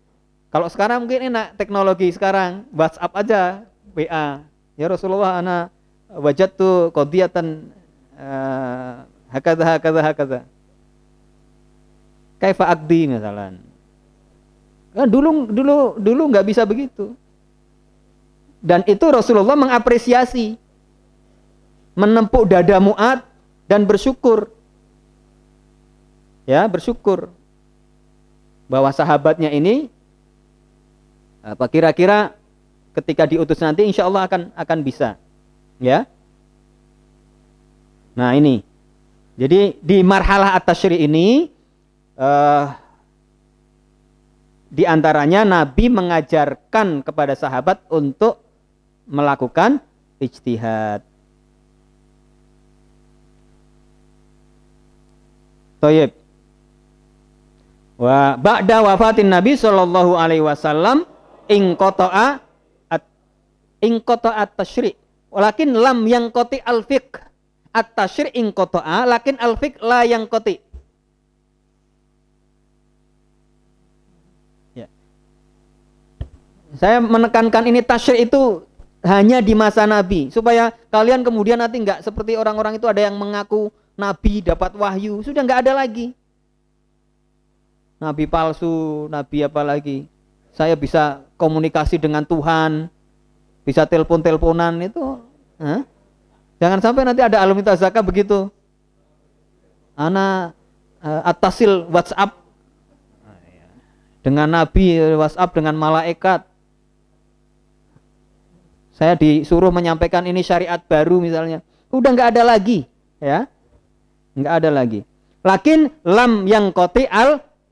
Kalau sekarang mungkin enak teknologi sekarang, WhatsApp aja, WA. Ya Rasulullah, ana wajadtu qadiyatan hakadha. Kaifa aqdi misalnya. Kan dulu nggak bisa begitu. Dan itu Rasulullah mengapresiasi, menempuk dada Mu'ad dan bersyukur. Ya, bersyukur bahwa sahabatnya ini kira-kira ketika diutus nanti insya Allah akan bisa. Ya. Nah, ini. Jadi di marhalah at-tasyri' ini di antaranya Nabi mengajarkan kepada sahabat untuk melakukan ijtihad. Thayyib. Wa ba'da wafatin Nabi sallallahu alaihi wasallam inqata'a at-tasyri'. Walakin lam yanqati al-fiqh. At-tasyri' inqata'a lakin al-fiqh la yanqati. Ya. Saya menekankan ini tasyri' itu hanya di masa Nabi, supaya kalian kemudian nanti nggak seperti orang-orang itu ada yang mengaku Nabi dapat wahyu, sudah nggak ada lagi. Nabi palsu, Nabi apa lagi? Saya bisa komunikasi dengan Tuhan, bisa telepon-teleponan itu. Jangan sampai nanti ada alumni Tazaka begitu. Ana atasil WhatsApp dengan Nabi, WhatsApp dengan malaikat. Saya disuruh menyampaikan ini syariat baru misalnya. Udah nggak ada lagi, ya. Nggak ada lagi. Lakin lam yang qati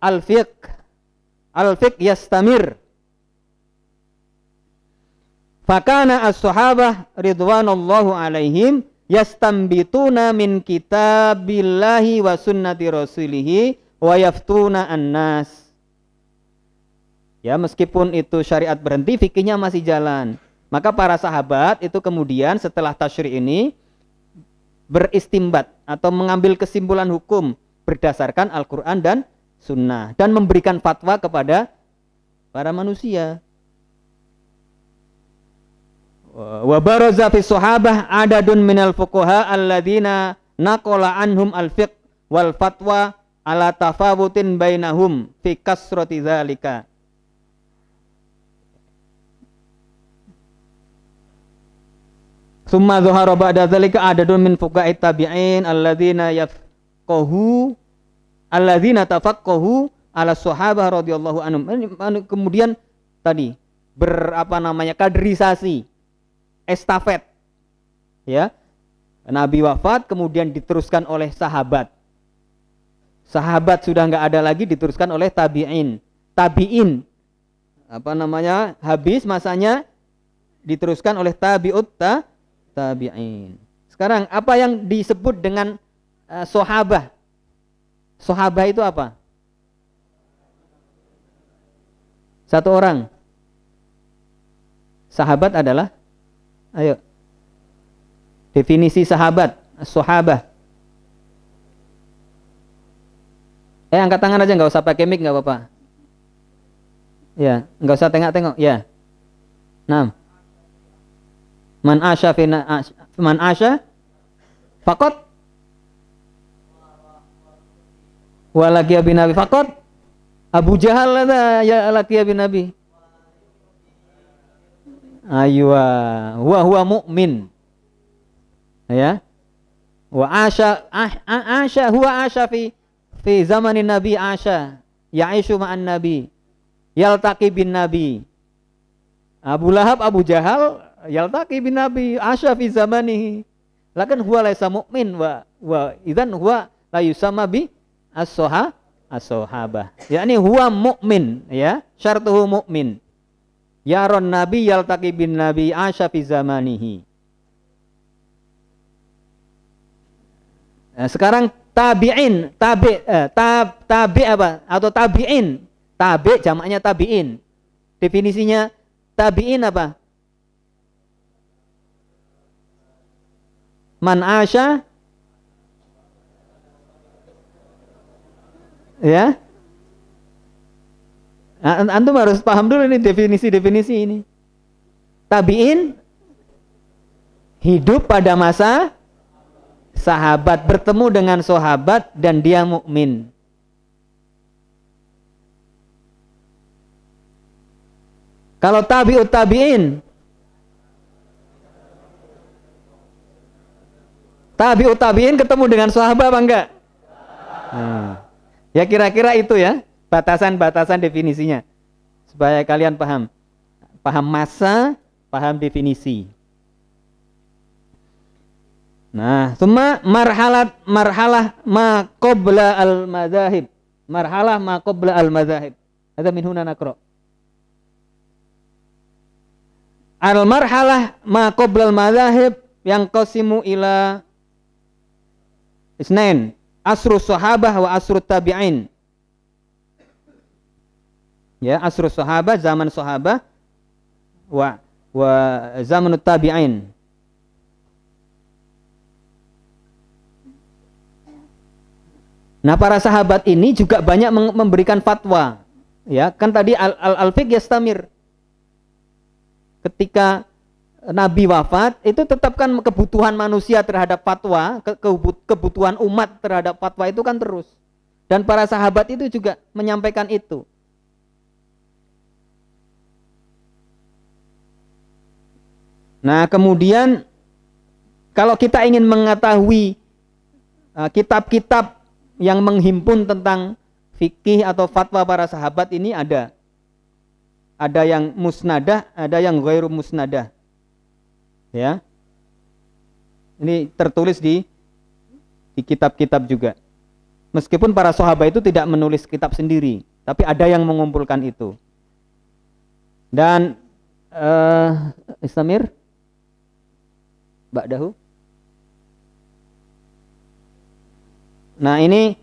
al-fiqh. Al-fiqh yastamir. Fakana as-sahabah ridwanullahu alaihim yastambituna min kitabillahi wa sunnati rasulihi wa yaftuna an-nas. Ya, meskipun itu syariat berhenti, fikihnya masih jalan. Maka para sahabat itu kemudian setelah tasyri' ini beristimbat atau mengambil kesimpulan hukum berdasarkan Al-Quran dan Sunnah dan memberikan fatwa kepada para manusia. Wa baraza fi sahabah adadun minal fuqaha alladzina naqala anhum al-fiqh wal fatwa ala tafawutin bainahum fi kasrati dzalika. Summa dhahara ba'da dzalika adadun min fuqaha tabi'in alladzina tafaqqahu ala sahabah radhiyallahu anhum. Kemudian tadi kaderisasi, estafet, ya. Nabi wafat kemudian diteruskan oleh sahabat. Sahabat sudah nggak ada lagi, diteruskan oleh tabi'in. Habis masanya, diteruskan oleh tabi'in. Sekarang apa yang disebut dengan sahabah? Sahabah itu apa? Satu orang. Sahabat adalah, ayo, definisi sahabat, sahabah. Angkat tangan aja, nggak usah pakai mic, nggak apa-apa. Ya, nggak usah tengok-tengok. Ya. 6. Man asya faqat wa laqiya bin nabi faqat. Abu Jahal ada ya laqiya bin nabi. Aywa huwa mu'min. Ya. Wa asya huwa asya fi zamanin nabi asya ya'ishu ma'an nabi yaltaqi bin nabi. Abu Lahab, Abu Jahal yaltaqi bin nabi asya fi zamanihi. Lakin huwa laisa mu'min wa idzan huwa la yusamma bi as-sahabah. Yakni huwa mu'min, ya, syartuhu mu'min. Yaron nabi yaltaqi bin nabi asya fi zamanihi. Nah, sekarang tabi'in, tabi apa? Atau tabi'in. Tabi jamaknya tabi'in. Definisinya tabi'in apa? Man asya, ya. Antum harus paham dulu ini definisi ini. Tabi'in hidup pada masa sahabat, bertemu dengan sahabat dan dia mukmin. Kalau tabi'ut tabi'in, tabi'ut tabi'in ketemu dengan sahabat apa enggak? Ya kira-kira itu ya, batasan-batasan definisinya. Supaya kalian paham. Paham masa, paham definisi. Nah, semua marhalah ma qabla al-madzahib. Marhalah ma qabla al-madzahib. Ada min huna naqra. Al-marhalah ma qabla al-madzahib yang qasimu ila isnain, asrus sahabah wa asrut tabi'in. Ya, asrus sahabah, zaman sahabah wa zamanut tabi'in. Nah, para sahabat ini juga banyak memberikan fatwa. Ya, kan tadi al-fiqh yastamir. Ketika Nabi wafat, itu tetapkan kebutuhan manusia terhadap fatwa, kebutuhan umat terhadap fatwa itu kan terus. Dan para sahabat itu juga menyampaikan itu. Nah, kemudian kalau kita ingin mengetahui kitab-kitab yang menghimpun tentang fikih atau fatwa para sahabat ini ada. Ada yang musnadah, ada yang ghairu musnadah. Ya. Ini tertulis di kitab-kitab juga. Meskipun para sahabat itu tidak menulis kitab sendiri, tapi ada yang mengumpulkan itu. Dan Istamir Ba'dahu. Nah, ini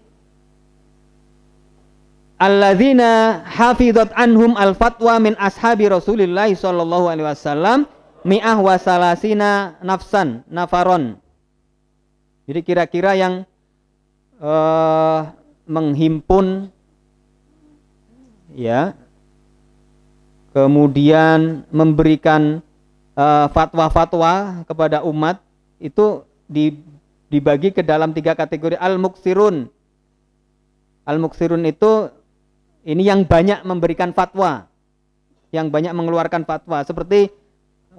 alladzina hafizat anhum al-fatwa min ashabi Rasulillah sallallahu alaihi wasallam mi'ah wa salasina nafsan nafaron. Jadi kira-kira yang menghimpun, ya, kemudian memberikan fatwa-fatwa kepada umat itu dibagi ke dalam 3 kategori. Al-muksirun. Al-muksirun itu ini yang banyak memberikan fatwa, yang banyak mengeluarkan fatwa, seperti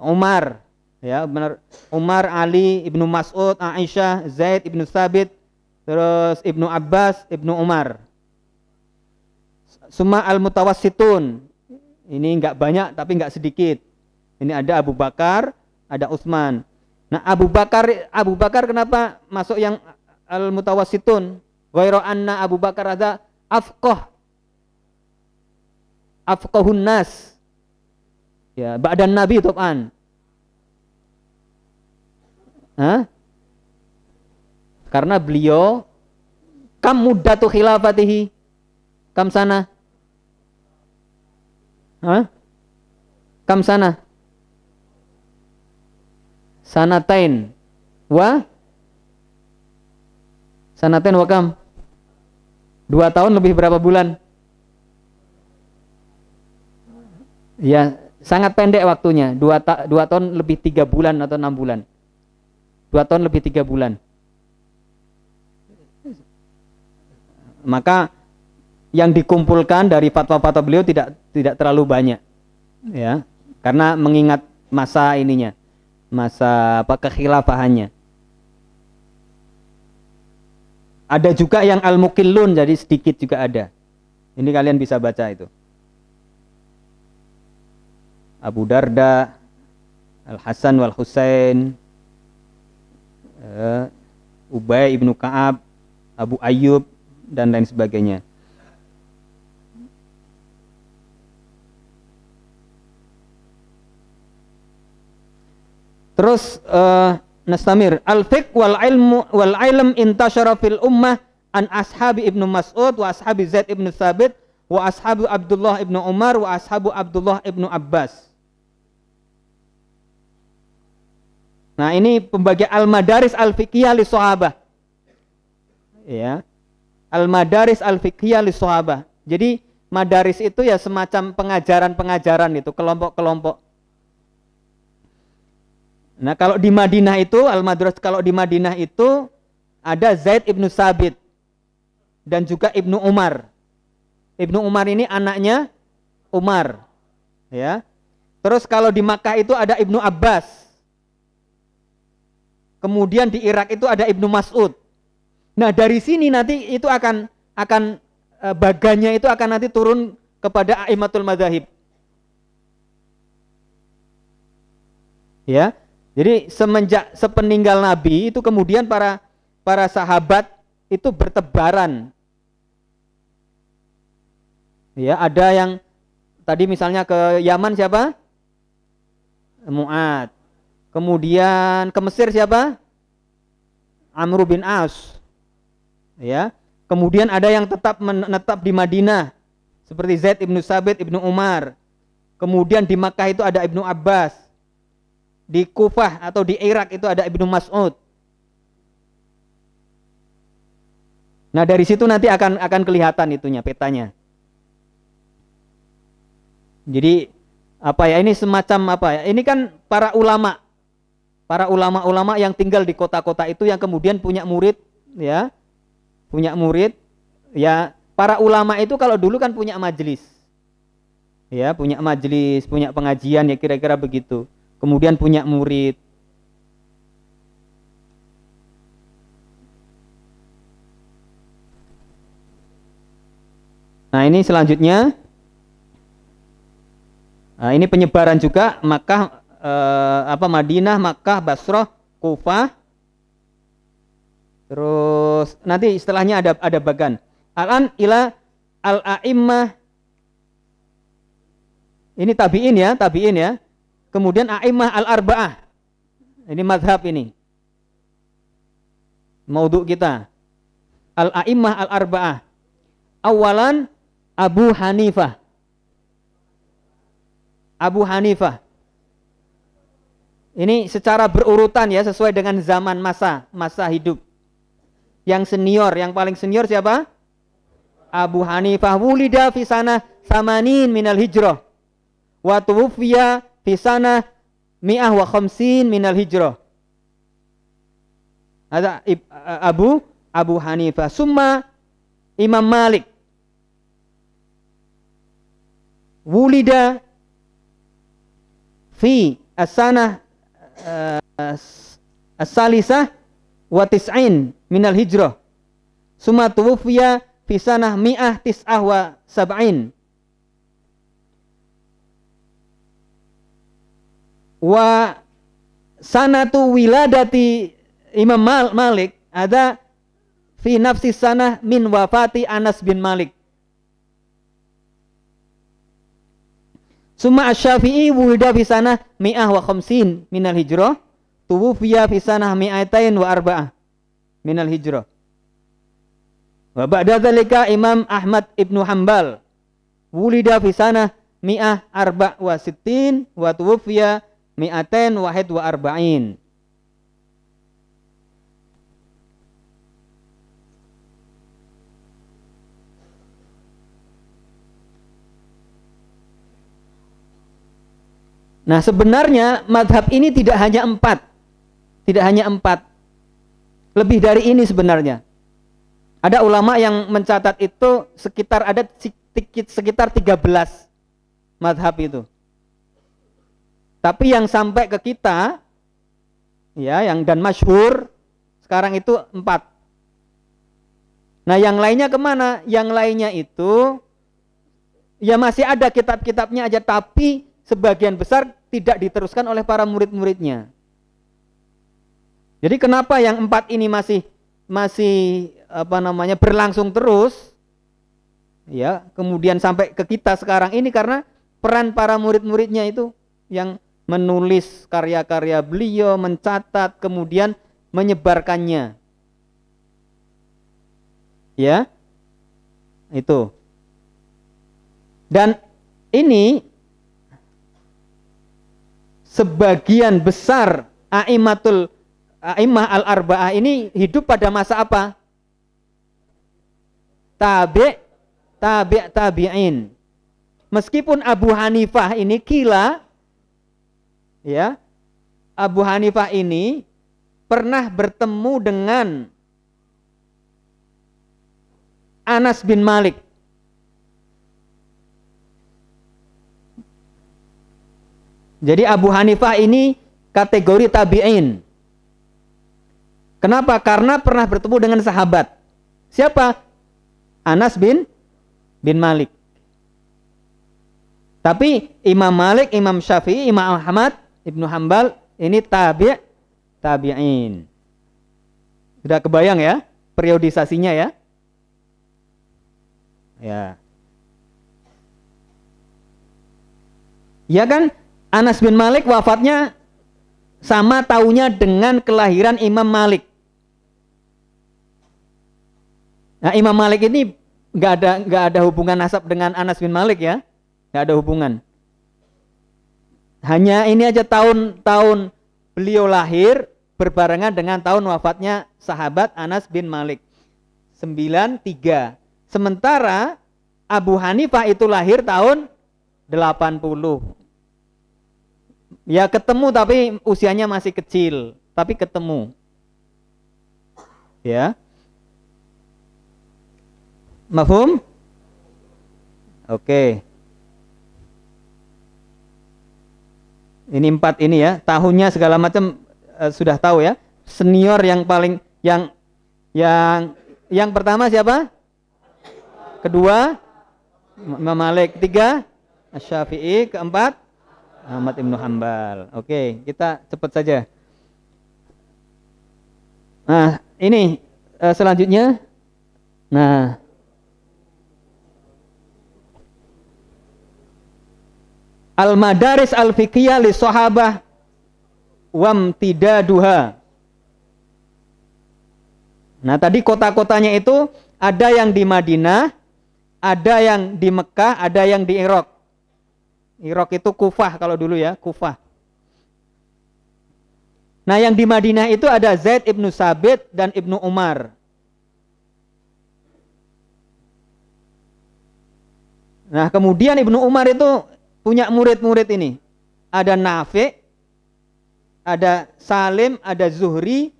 Umar, ya, benar, Umar, Ali, Ibnu Mas'ud, Aisyah, Zaid Ibnu Sabit, terus Ibnu Abbas, Ibnu Umar. Summa al-mutawassitun, ini enggak banyak tapi enggak sedikit. Ini ada Abu Bakar, ada Utsman. Nah, Abu Bakar kenapa masuk yang al-mutawassitun? Ghairu anna Abu Bakar ada afqahun nas, ya, ba'dan Nabi topan. Karena beliau kam muddatu khilafatihi, kam sana, kam sana, sanatain wa kam, 2 tahun lebih berapa bulan? Ya, sangat pendek waktunya. 2 tahun lebih 3 bulan atau 6 bulan. 2 tahun lebih 3 bulan. Maka yang dikumpulkan dari fatwa-fatwa beliau tidak terlalu banyak, ya, karena mengingat masa ininya, masa kekhilafahannya. Ada juga yang al-mukillun, jadi sedikit juga ada. Ini kalian bisa baca itu. Abu Darda, Al-Hasan wal Husain, Ubay ibnu Ka'ab, Abu Ayyub, dan lain sebagainya. Terus nastamir al-fiqh wal ilm intashara fil ummah an ashabi Ibnu Mas'ud wa ashabi Zaid ibnu Sabit wa ashabu Abdullah ibnu Umar wa ashabu Abdullah ibnu Abbas. Nah, ini pembagian al-madaris al-fiqhiyah li sahabah. Ya. Al-madaris al-fiqhiyah li sahabah. Jadi madaris itu ya semacam pengajaran-pengajaran itu, kelompok-kelompok. Nah, kalau di Madinah itu al-madras, kalau di Madinah itu ada Zaid ibnu Sabit dan juga Ibnu Umar. Ibnu Umar ini anaknya Umar, ya. Terus kalau di Makkah itu ada Ibnu Abbas. Kemudian di Irak itu ada Ibnu Mas'ud. Nah, dari sini nanti itu akan bagannya itu akan nanti turun kepada a'immatul madzhab. Ya. Jadi sepeninggal Nabi itu kemudian para sahabat itu bertebaran. Ya, ada yang tadi misalnya ke Yaman siapa? Mu'ad. Kemudian ke Mesir siapa? Amr bin As. Ya. Kemudian ada yang menetap di Madinah seperti Zaid ibnu Sabit, Ibnu Umar. Kemudian di Makkah itu ada Ibnu Abbas. Di Kufah atau di Irak itu ada Ibnu Mas'ud. Nah, dari situ nanti akan kelihatan itunya, petanya. Jadi apa ya, ini semacam apa ya? Ini kan para ulama yang tinggal di kota-kota itu yang kemudian punya murid, ya. Punya murid, ya. Para ulama itu kalau dulu kan punya majelis. Ya, punya majelis, punya pengajian, ya kira-kira begitu. Kemudian punya murid. Nah, ini selanjutnya. Nah, ini penyebaran juga Makkah, Madinah, Makkah, Basrah, Kufah. Terus nanti setelahnya ada bagan. Al-an ila al-a'immah. Ini tabi'in ya. Kemudian a'immah al-arba'ah. Ini mazhab ini. Maudhu kita. Al-a'immah al-arba'ah. Awalan Abu Hanifah. Abu Hanifah. Ini secara berurutan ya, sesuai dengan zaman masa hidup. Yang senior, yang paling senior siapa? Abu Hanifah. Wulida fi sanah samanin minal hijrah. Wa tuwfiya fi sanah mi'ah wa khamsin minal hijrah. Ada Abu Hanifah. Summa Imam Malik. Wulida fi as-sanah as-salisah wa tis'in minal hijrah. Summa tuwfiya fi sanah mi'ah tis'ah wa sab'in. Wa sanatu wiladati Imam Malik ada fi nafsi sanah min wafati Anas bin Malik. Summa asy-Syafi'i wulida fi sanah mi'ah wa khamsin minal hijrah. Tuwfiya fi sanah mi'atain wa arba'ah minal hijrah. Wa ba'da dzalika Imam Ahmad ibnu Hanbal wulida fi sanah mi'ah arba' wa sittin wa tuwfiya mi'atain wahid wa arba'in. Nah, sebenarnya madhab ini tidak hanya empat, lebih dari ini sebenarnya. Ada ulama yang mencatat itu sekitar 13 madhab itu. Tapi yang sampai ke kita, ya, yang dan masyhur sekarang itu 4. Nah, yang lainnya kemana? Yang lainnya itu, ya masih ada kitab-kitabnya aja, tapi sebagian besar tidak diteruskan oleh para murid-muridnya. Jadi kenapa yang 4 ini masih berlangsung terus, ya, kemudian sampai ke kita sekarang ini karena peran para murid-muridnya itu yang menulis karya-karya beliau, mencatat, kemudian menyebarkannya. Ya. Itu. Dan ini sebagian besar a'immah al-arba'ah ini hidup pada masa apa? Tabi'in. Meskipun Abu Hanifah ini ya, Abu Hanifah ini pernah bertemu dengan Anas bin Malik. Jadi Abu Hanifah ini kategori tabi'in. Kenapa? Karena pernah bertemu dengan sahabat. Siapa? Anas bin Malik. Tapi Imam Malik, Imam Syafi'i, Imam Ahmad, Ibnu Hanbal ini tabi'in. Sudah kebayang ya periodisasinya ya? Ya. Ya kan? Anas bin Malik wafatnya sama tahunnya dengan kelahiran Imam Malik. Nah, Imam Malik ini nggak ada hubungan nasab dengan Anas bin Malik ya, nggak ada hubungan. Hanya ini aja tahun beliau lahir berbarengan dengan tahun wafatnya sahabat Anas bin Malik, 93. Sementara Abu Hanifah itu lahir tahun 80. Ya ketemu tapi usianya masih kecil, tapi ketemu. Ya. Mafhum? Oke. Ini 4 ini ya, tahunnya segala macam sudah tahu ya. Senior yang paling yang pertama siapa? Kedua Imam Malik. Ketiga Asy-Syafi'i. Keempat Ahmad Ibnu Hambal. Oke, kita cepat saja. Nah, ini selanjutnya. Nah, Al-Madaris Al-Fiqhiyah li Sahabah wamtidaduha. Nah, tadi kota-kotanya itu ada yang di Madinah, ada yang di Mekah, ada yang di Irak. Irak itu Kufah kalau dulu ya, Kufah. Nah, yang di Madinah itu ada Zaid ibnu Sabit dan Ibnu Umar. Nah, kemudian Ibnu Umar itu punya murid-murid ini. Ada Nafi', ada Salim, ada Zuhri.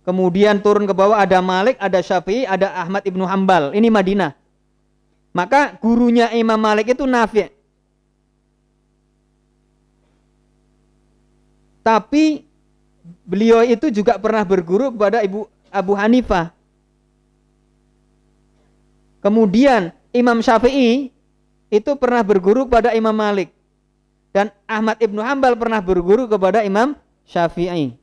Kemudian turun ke bawah ada Malik, ada Syafi'i, ada Ahmad Ibnu Hambal. Ini Madinah. Maka gurunya Imam Malik itu Nafi'. Tapi beliau itu juga pernah berguru kepada Ibu Abu Hanifah. Kemudian Imam Syafi'i itu pernah berguru kepada Imam Malik. Dan Ahmad Ibnu Hambal pernah berguru kepada Imam Syafi'i.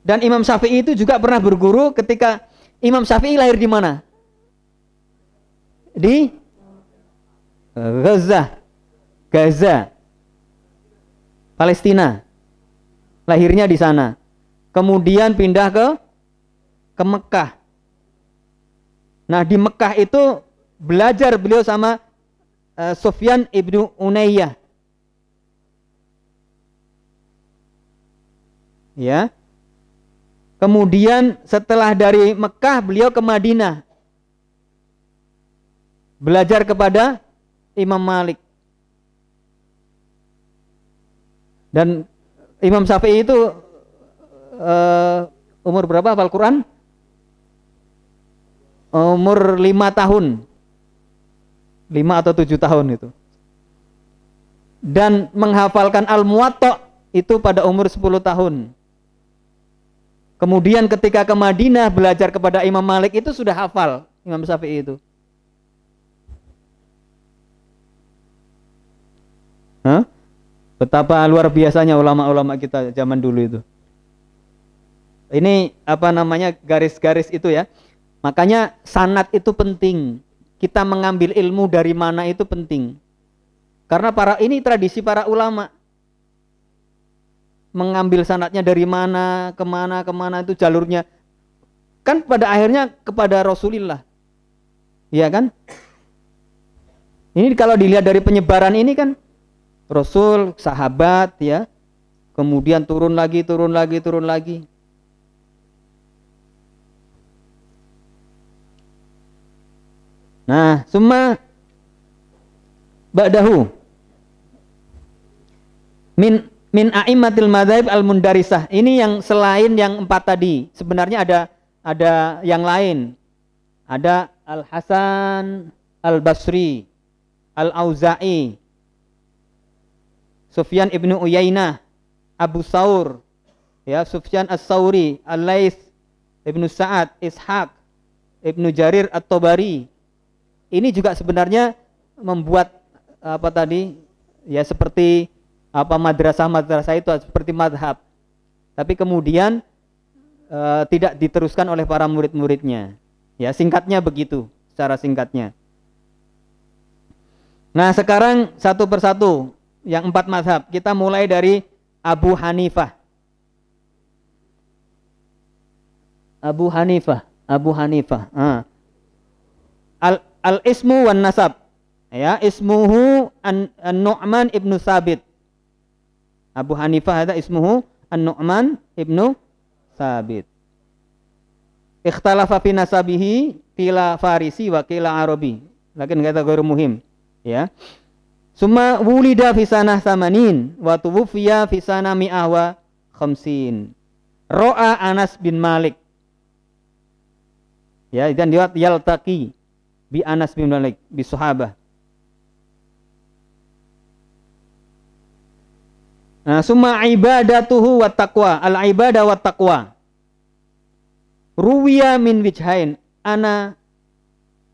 Dan Imam Syafi'i itu juga pernah berguru ketika Imam Syafi'i lahir di mana? Di Gaza, Palestina. Lahirnya di sana. Kemudian pindah ke Mekah. Nah, di Mekah itu belajar beliau sama Sufyan ibnu Unayyah. Ya. Kemudian setelah dari Mekah beliau ke Madinah. Belajar kepada Imam Malik. Dan Imam Syafi'i itu umur berapa hafal Quran? Umur 5 tahun. 5 atau 7 tahun itu. Dan menghafalkan Al-Muwatta itu pada umur 10 tahun. Kemudian ketika ke Madinah belajar kepada Imam Malik itu sudah hafal Imam Syafi'i itu. Hah? Betapa luar biasanya ulama-ulama kita zaman dulu itu. Ini apa namanya, garis-garis itu ya. Makanya sanad itu penting. Kita mengambil ilmu dari mana itu penting. Karena ini tradisi para ulama. Mengambil sanadnya dari mana, kemana itu jalurnya. Kan pada akhirnya kepada Rasulullah. Iya kan? Ini kalau dilihat dari penyebaran ini kan Rasul, sahabat ya. Kemudian turun lagi. Nah, summa ba'dahu min a'immatil madzhab al-mundarisah. Ini yang selain yang 4 tadi. Sebenarnya ada yang lain. Ada Al-Hasan Al-Basri, Al-Auza'i, Sufyan ibnu Uyainah, Abu Saur, ya, Sufyan As-Sauri, Al-Laits ibnu Sa'ad, Ishaq ibnu Jarir At-Tabari. Ini juga sebenarnya membuat apa tadi? Ya seperti apa madrasah itu seperti madhab. Tapi kemudian tidak diteruskan oleh para murid-muridnya. Ya, singkatnya begitu, secara singkatnya. Nah, sekarang satu persatu yang 4 mazhab. Kita mulai dari Abu Hanifah. Al-ismu wan nasab. Ya, ismuhu An-Nu'man ibnu Sabit. Abu Hanifah ada ismuhu An-Nu'man ibnu Sabit. Ikhtalafa fi nasabihi qila Farisi wa qila Arabi. Lakin kata ghairu muhim, ya. Summa wulida fi sanah samanin wa tuwfiya fi sanah mi'ah wa khamsin. Ro'a Anas bin Malik. Ya, dan dia yaltaqi bi Anas bin Malik bi sahabah. Nah, summa ibadatuhu wa taqwa, al-ibadah wa taqwa. Ruwiya min wijhain. ana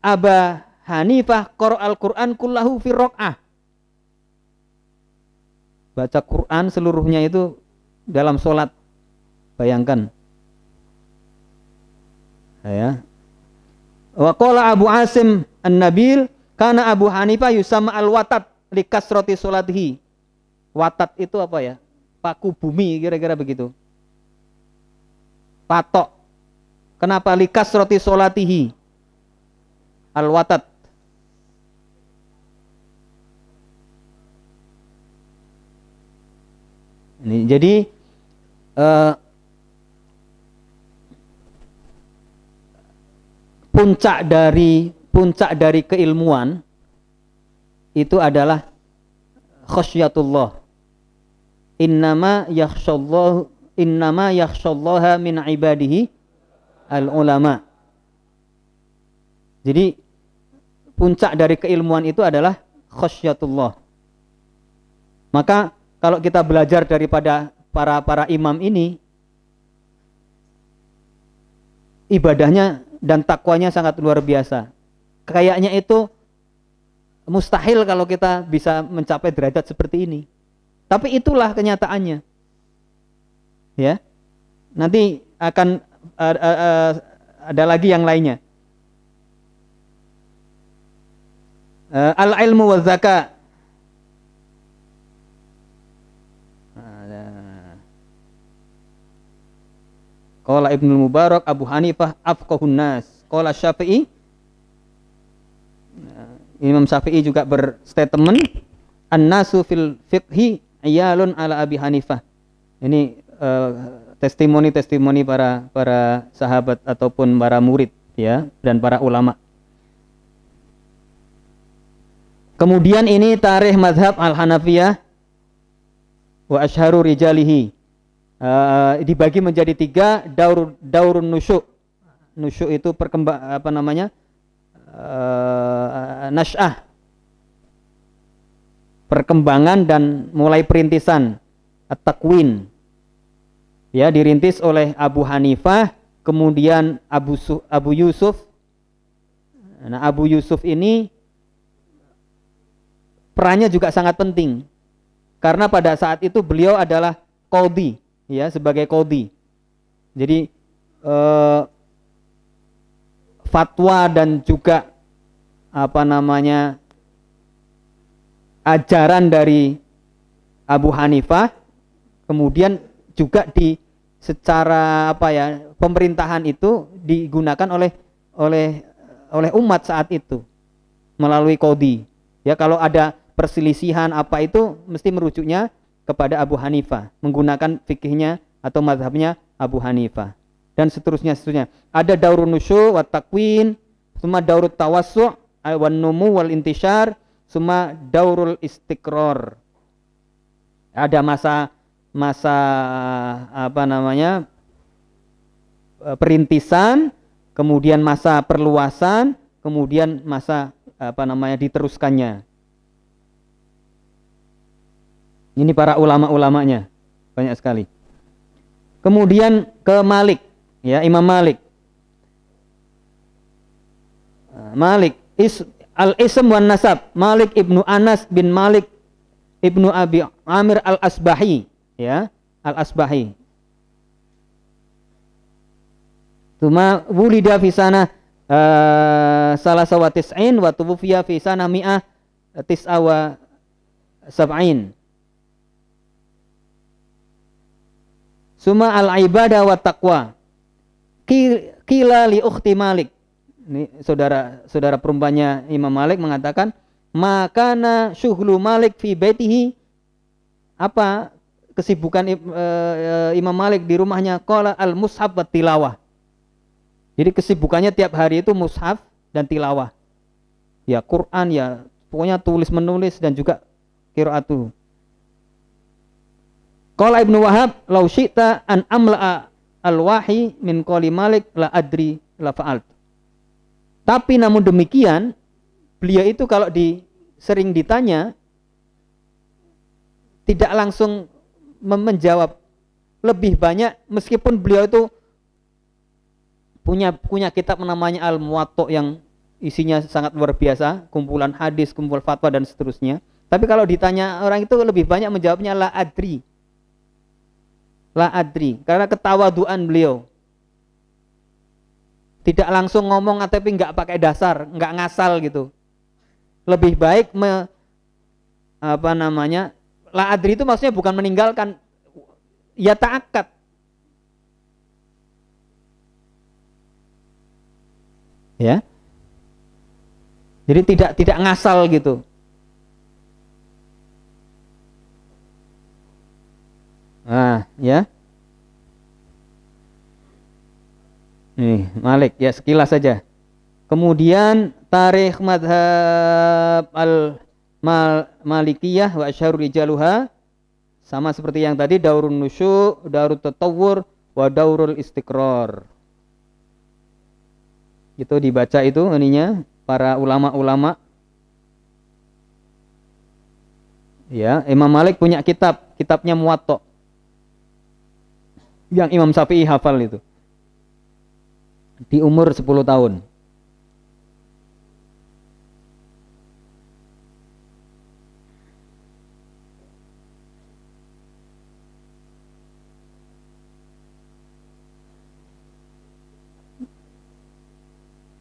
Aba Hanifah qara'al Qur'an kullahu fi raq'ah. Baca Quran seluruhnya itu dalam sholat. Bayangkan. Ya. Wa qala Abu Asim An-Nabil kana Abu Hanifah yusama al-watat li kasrati sholatihi. Watat itu apa ya? Paku bumi, kira-kira begitu. Patok. Kenapa li kasrati sholatihi? Al-watat. Ini jadi puncak dari keilmuan itu adalah khasyatullah. Innama yakhshallaha min ibadihi al-ulama. Jadi puncak dari keilmuan itu adalah khasyatullah. Maka kalau kita belajar daripada para imam ini, ibadahnya dan takwanya sangat luar biasa. Kayaknya itu mustahil kalau kita bisa mencapai derajat seperti ini. Tapi itulah kenyataannya. Ya. Nanti akan ada lagi yang lainnya. Al-ilmu wa zaka. Qala Ibnu Mubarak Abu Hanifah afqahun nas. Qala Syafi'i, Imam Syafi'i juga berstatement an-nasu fil fiqhi iyalun ala Abi Hanifah. Ini testimoni para sahabat ataupun para murid ya dan para ulama. Kemudian ini tarikh mazhab Al-Hanafiyah wa asyharu rijalihi. Dibagi menjadi 3 daurun nusyu'. Nusyu' itu nasy'ah. Perkembangan dan mulai perintisan. At-takwin. Ya, dirintis oleh Abu Hanifah, kemudian Abu Yusuf. Nah, Abu Yusuf ini perannya juga sangat penting. Karena pada saat itu beliau adalah qadhi, ya, sebagai qadhi. Jadi fatwa dan juga ajaran dari Abu Hanifah kemudian juga secara pemerintahan itu digunakan oleh umat saat itu melalui qadhi. Ya, kalau ada perselisihan apa itu mesti merujuknya kepada Abu Hanifah, menggunakan fikihnya atau mazhabnya Abu Hanifah, dan seterusnya. Ada daurun nusyu' wa takwin, summa daurut tawassu' wan numu wal intishar, summa daurul istiqrar. Ada masa perintisan, kemudian masa perluasan, kemudian masa diteruskannya. Ini para ulama-ulamanya banyak sekali. Kemudian ke Malik, ya, Imam Malik. Malik al-ism wan nasab, Malik ibnu Anas bin Malik ibnu Abi Amir al-Asbahi, ya, al-Asbahi. Tuma wulida fi sana salasa wa tis'in wa tuwfiya fi sana mi'ah tis'a wa sab'in. Suma al-ibadah wa taqwa. Qila li ukhti Malik. Ini saudara perempuannya Imam Malik mengatakan, makana syughlu Malik fi baitihi. Apa kesibukan Imam Malik di rumahnya? Qala al-mushaf wa tilawah. Jadi kesibukannya tiap hari itu mushaf dan tilawah. Ya, Quran, ya, pokoknya tulis menulis dan juga qiraatuh. Qala Ibnu Wahab, "Lau syi'ta an amla'a al-wahi min qali Malik la adri la fa'alt." Tapi namun demikian, beliau itu kalau sering ditanya tidak langsung menjawab lebih banyak, meskipun beliau itu punya kitab namanya Al-Muwatta yang isinya sangat luar biasa, kumpulan hadis, kumpulan fatwa dan seterusnya. Tapi kalau ditanya orang itu lebih banyak menjawabnya la adri. La adri, karena ketawaduan beliau. Tidak langsung ngomong tapi nggak pakai dasar, nggak ngasal gitu. Lebih baik la adri itu maksudnya bukan meninggalkan, ya ta'akkad. Ya. Jadi tidak ngasal gitu. Nah, ya. Nih, Malik ya sekilas saja. Kemudian tarikh madhab al-Malikiyah wa asyharu rijaluha sama seperti yang tadi, daurun nusyu', daurut tatawwur wa daurul istiqrar. Itu dibaca itu ininya para ulama-ulama. Ya, Imam Malik punya kitabnya Muwatta. Yang Imam Syafi'i hafal itu. Di umur 10 tahun.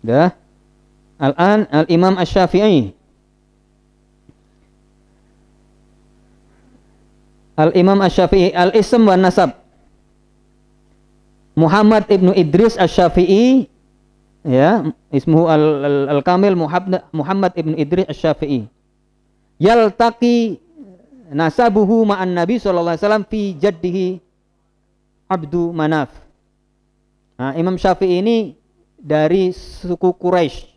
Dah. Al-an al-Imam Asy-Syafi'i. Al-Imam Asy-Syafi'i al-Ism wa Nasab. Muhammad ibnu Idris Asy-Syafi'i, ya, ismuhu al-kamil Muhammad ibnu Idris Asy-Syafi'i. Yaltaqi nasabuhu ma'an Nabi sallallahu alaihi wasallam fi jaddihi Abdu Manaf. Nah, Imam Syafi'i ini dari suku Quraisy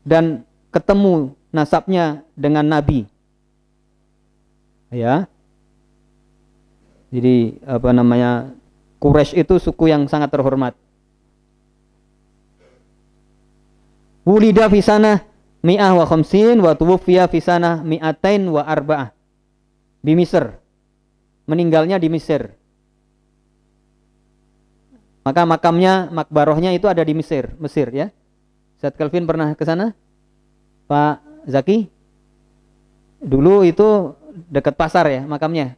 dan ketemu nasabnya dengan Nabi. Ya. Jadi Quraisy itu suku yang sangat terhormat. Wulida fi sanah mi'ah wa khamsin wa tuwfiya fi sanah mi'atain wa arba'ah. Di Mesir. Meninggalnya di Mesir. Maka makbarohnya itu ada di Mesir ya. Ustaz Kelvin pernah ke sana? Pak Zaki? Dulu itu dekat pasar ya makamnya.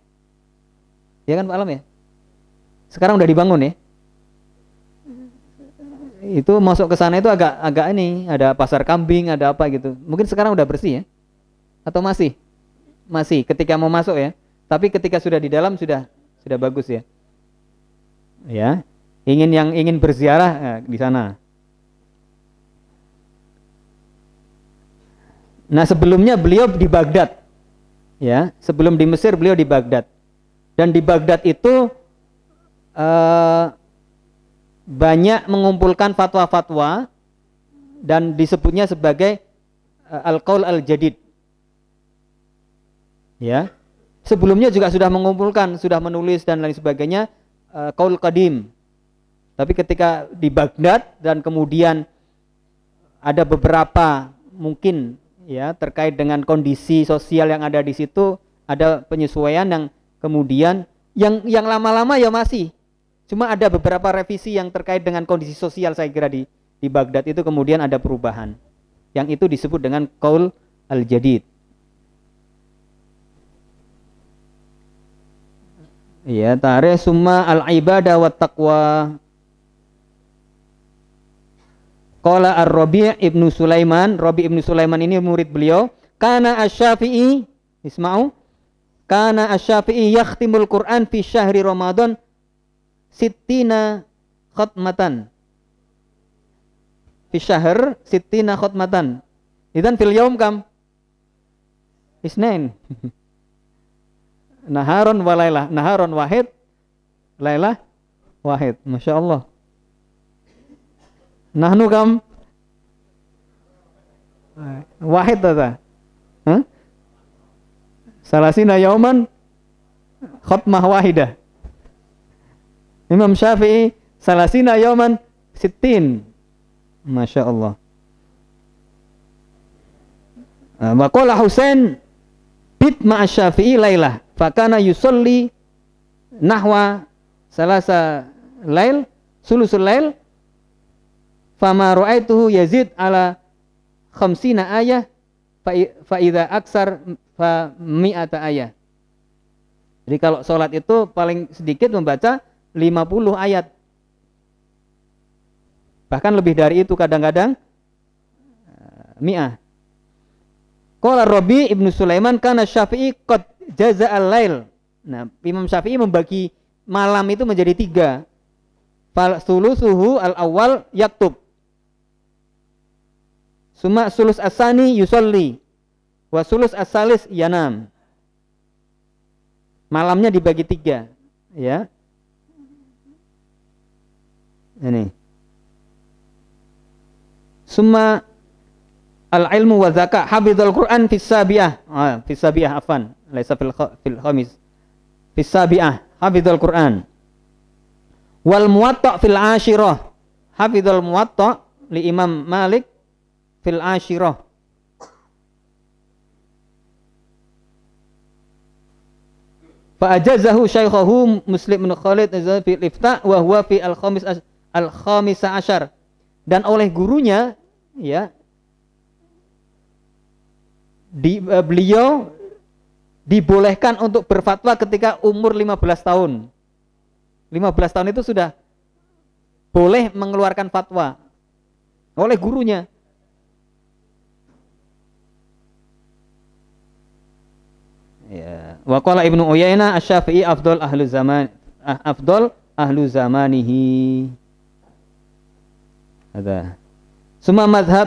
Ya kan Pak Alam ya? Sekarang udah dibangun ya. Itu masuk ke sana itu agak ini, ada pasar kambing, ada apa gitu. Mungkin sekarang udah bersih ya? Atau masih? Masih ketika mau masuk ya. Tapi ketika sudah di dalam sudah bagus ya. Ya. Ingin berziarah di sana. Nah, sebelumnya beliau di Baghdad. Ya, sebelum di Mesir beliau di Baghdad. Dan di Baghdad itu banyak mengumpulkan fatwa-fatwa dan disebutnya sebagai al-qaul al-jadid. Ya. Sebelumnya juga sudah mengumpulkan, sudah menulis dan lain sebagainya qaul qadim. Tapi ketika di Baghdad dan kemudian ada beberapa mungkin ya terkait dengan kondisi sosial yang ada di situ, ada penyesuaian yang kemudian yang lama-lama ya masih. Cuma ada beberapa revisi yang terkait dengan kondisi sosial saya kira di Baghdad itu kemudian ada perubahan. Yang itu disebut dengan qaul al-jadid. Ya, tarikh summa al-ibadah wa taqwa. Qala Ar-Rabi' ibnu Sulaiman, Rabi' ibnu Sulaiman ini murid beliau, kana Asy-Syafi'i, isma'u, kana Asy-Syafi'i yakhtimul Qur'an fi syahri Ramadan sittina khatmatan. Fi syahr sittina khatmatan. Idzan fil yaum kam? Isnain. Naharon wa lailah, naharon wahid, lailah wahid. Masya Allah. Nahnu kam? Wahid tata. Salasina yauman khatmah wahidah. Imam Syafi'i salasina yauman sittin. Masya Allah. Wa qala Husain bit ma'a Syafi'i lailah fakana yusalli nahwa salasa lail sulusul lail fama ra'aituhu yazid ala khamsina ayah fa idza aksar fa mi'ata ayah. Jadi kalau sholat itu paling sedikit membaca 50 ayat. Bahkan lebih dari itu kadang-kadang mi'ah. Qala Rabi Ibnu Sulaiman kana Syafi'i qad jaza'al lail. Nah, Imam Syafi'i membagi malam itu menjadi 3. Fal sulusuhu al-awwal yaktub. Suma sulus asani yusolli. Wa sulus asalis yanam. Malamnya dibagi 3, ya. Ini. Summa al-ilmu wa zakat hafizul Quran fis sabiah. Fis sabiah afan, laisa fil khamis. Fis sabiah hafizul Quran. Wal muwatta fil ashirah. Hafizul muwatta li Imam Malik fil ashirah. Fa ajazahu syaikhahu Muslim bin Khalid fil ifta wa huwa fi al-khamis asyar. Dan oleh gurunya, ya, beliau dibolehkan untuk berfatwa ketika umur 15 tahun. 15 tahun itu sudah boleh mengeluarkan fatwa oleh gurunya. Ya, wa qala Ibnu Uyainah asy-Syafi'i afdal ahlu zamanihi. Ada. Semua mazhab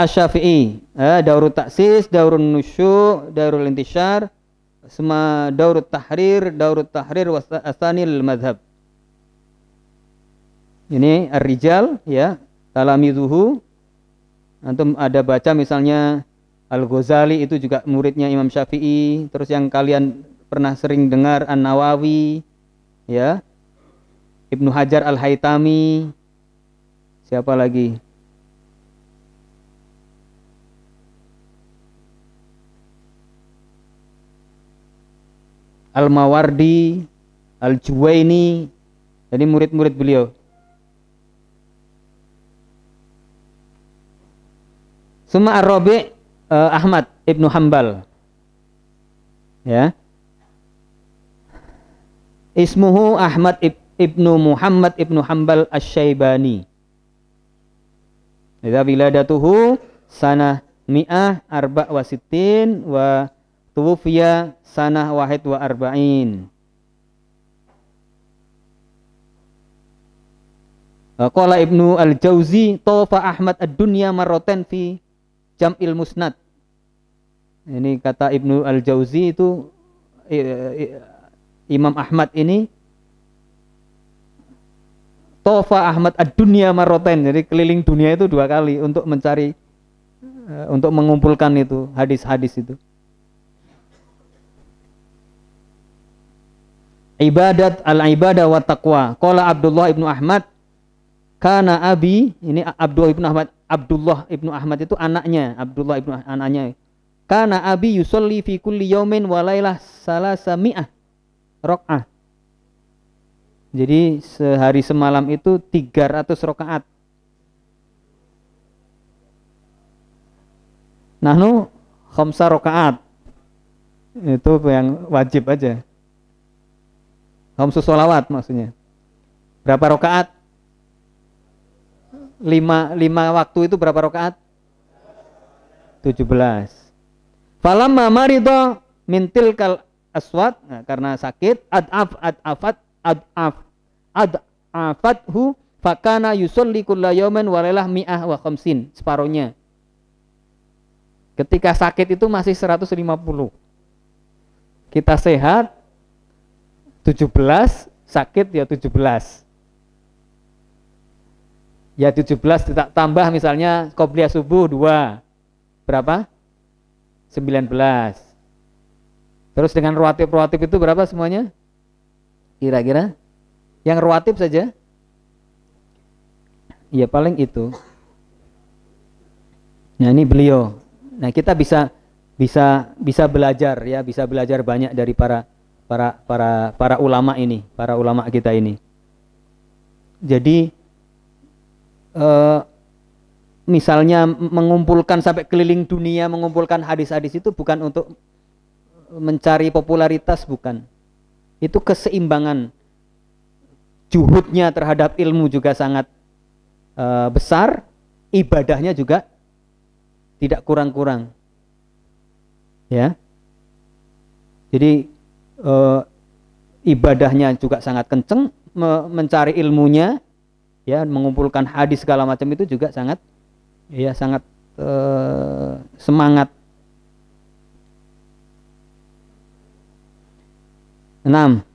asy-Syafi'i, daurut taksis, daurun nusyu', daurul intishar, semua daurut tahrir wasanil mazhab. Ini ar-rijal, ya, talamizuhu. Antum ada baca misalnya Al-Ghazali itu juga muridnya Imam Syafi'i. Terus yang kalian pernah sering dengar An-Nawawi, ya, Ibnu Hajar Al-Haytami. Siapa lagi? Al-Mawardi, Al-Juwaini. Jadi murid-murid beliau. Suma Ar-Rabi' Ahmad Ibnu Hanbal, ya. Ismuhu Ahmad Ibnu Muhammad Ibnu Hanbal Asy-Syaibani. Idza biladatuhu sanah mi'ah arba' wa sittin wa tuwfiya sanah wahid wa arba'in. Qala Ibnu Al-Jauzi tawafa Ahmad ad-dunya marratan fi Jam'il Musnad. Ini kata Ibnu Al-Jauzi itu Imam Ahmad ini tawafa Ahmad ad-dunya marratan. Jadi keliling dunia itu 2 kali untuk mencari untuk mengumpulkan itu hadis-hadis itu. Ibadat al-ibadah wa taqwa. Qala Abdullah Ibnu Ahmad kana abi, ini Abdullah Ibnu Ahmad itu anaknya, Abdullah Ibnu anaknya. Kana abi yusolli fi kulli yaumin wa lailah salasami'ah rakaah. Jadi sehari semalam itu 300 rakaat. Nahnu khamsa rakaat. Itu yang wajib aja. Khamsu sholawat maksudnya. Berapa rakaat? 5 waktu itu berapa rakaat? 17. Falamma marida min tilkal aswat, nah, karena sakit, afathu fakana yusolli kulla yawmin wa lailah mi'ah wa khamsin, separuhnya. Ketika sakit itu masih 150. Kita sehat 17, sakit ya 17. Ya 17 tambah misalnya qobliyah subuh 2. Berapa? 19. Terus dengan rawatib itu berapa semuanya? Kira-kira? Yang rawatib saja? Ya paling itu. Nah, ini beliau. Nah, kita bisa belajar ya, bisa belajar banyak dari para para ulama ini, para ulama kita ini. Jadi misalnya mengumpulkan sampai keliling dunia mengumpulkan hadis-hadis itu bukan untuk mencari popularitas, bukan. Itu keseimbangan. Juhudnya terhadap ilmu juga sangat besar, ibadahnya juga tidak kurang-kurang. Ya. Jadi ibadahnya juga sangat kenceng, mencari ilmunya, ya, mengumpulkan hadis segala macam itu juga sangat, ya, sangat semangat. 6.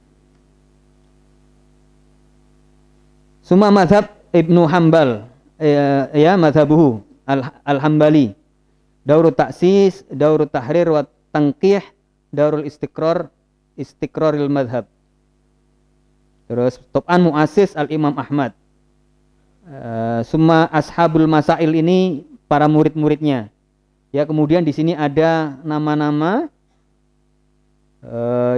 Suma madhab Ibnu Hambal, ya, madhabuhu al-Hambali, Daurut Ta'sis, Daurut Tahrir wa Tanqih, Daurul Istiqraril Madhab. Terus Top'an Mu'asis al-Imam Ahmad. Summa Ashabul Masail ini para murid-muridnya. Ya, kemudian di sini ada nama-nama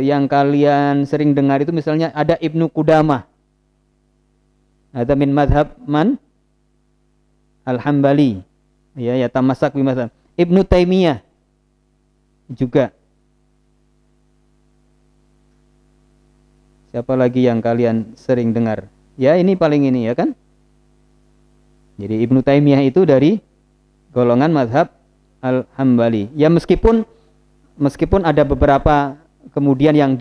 yang kalian sering dengar itu, misalnya ada Ibnu Qudamah. Ada min madhab man? Al-Hambali. Ya, ya, tamassak bi madhab. Ibnu Taimiyah juga. Siapa lagi yang kalian sering dengar? Ya, ini paling ini, ya kan? Jadi Ibnu Taimiyah itu dari golongan madhab Al-Hambali. Ya, meskipun ada beberapa kemudian yang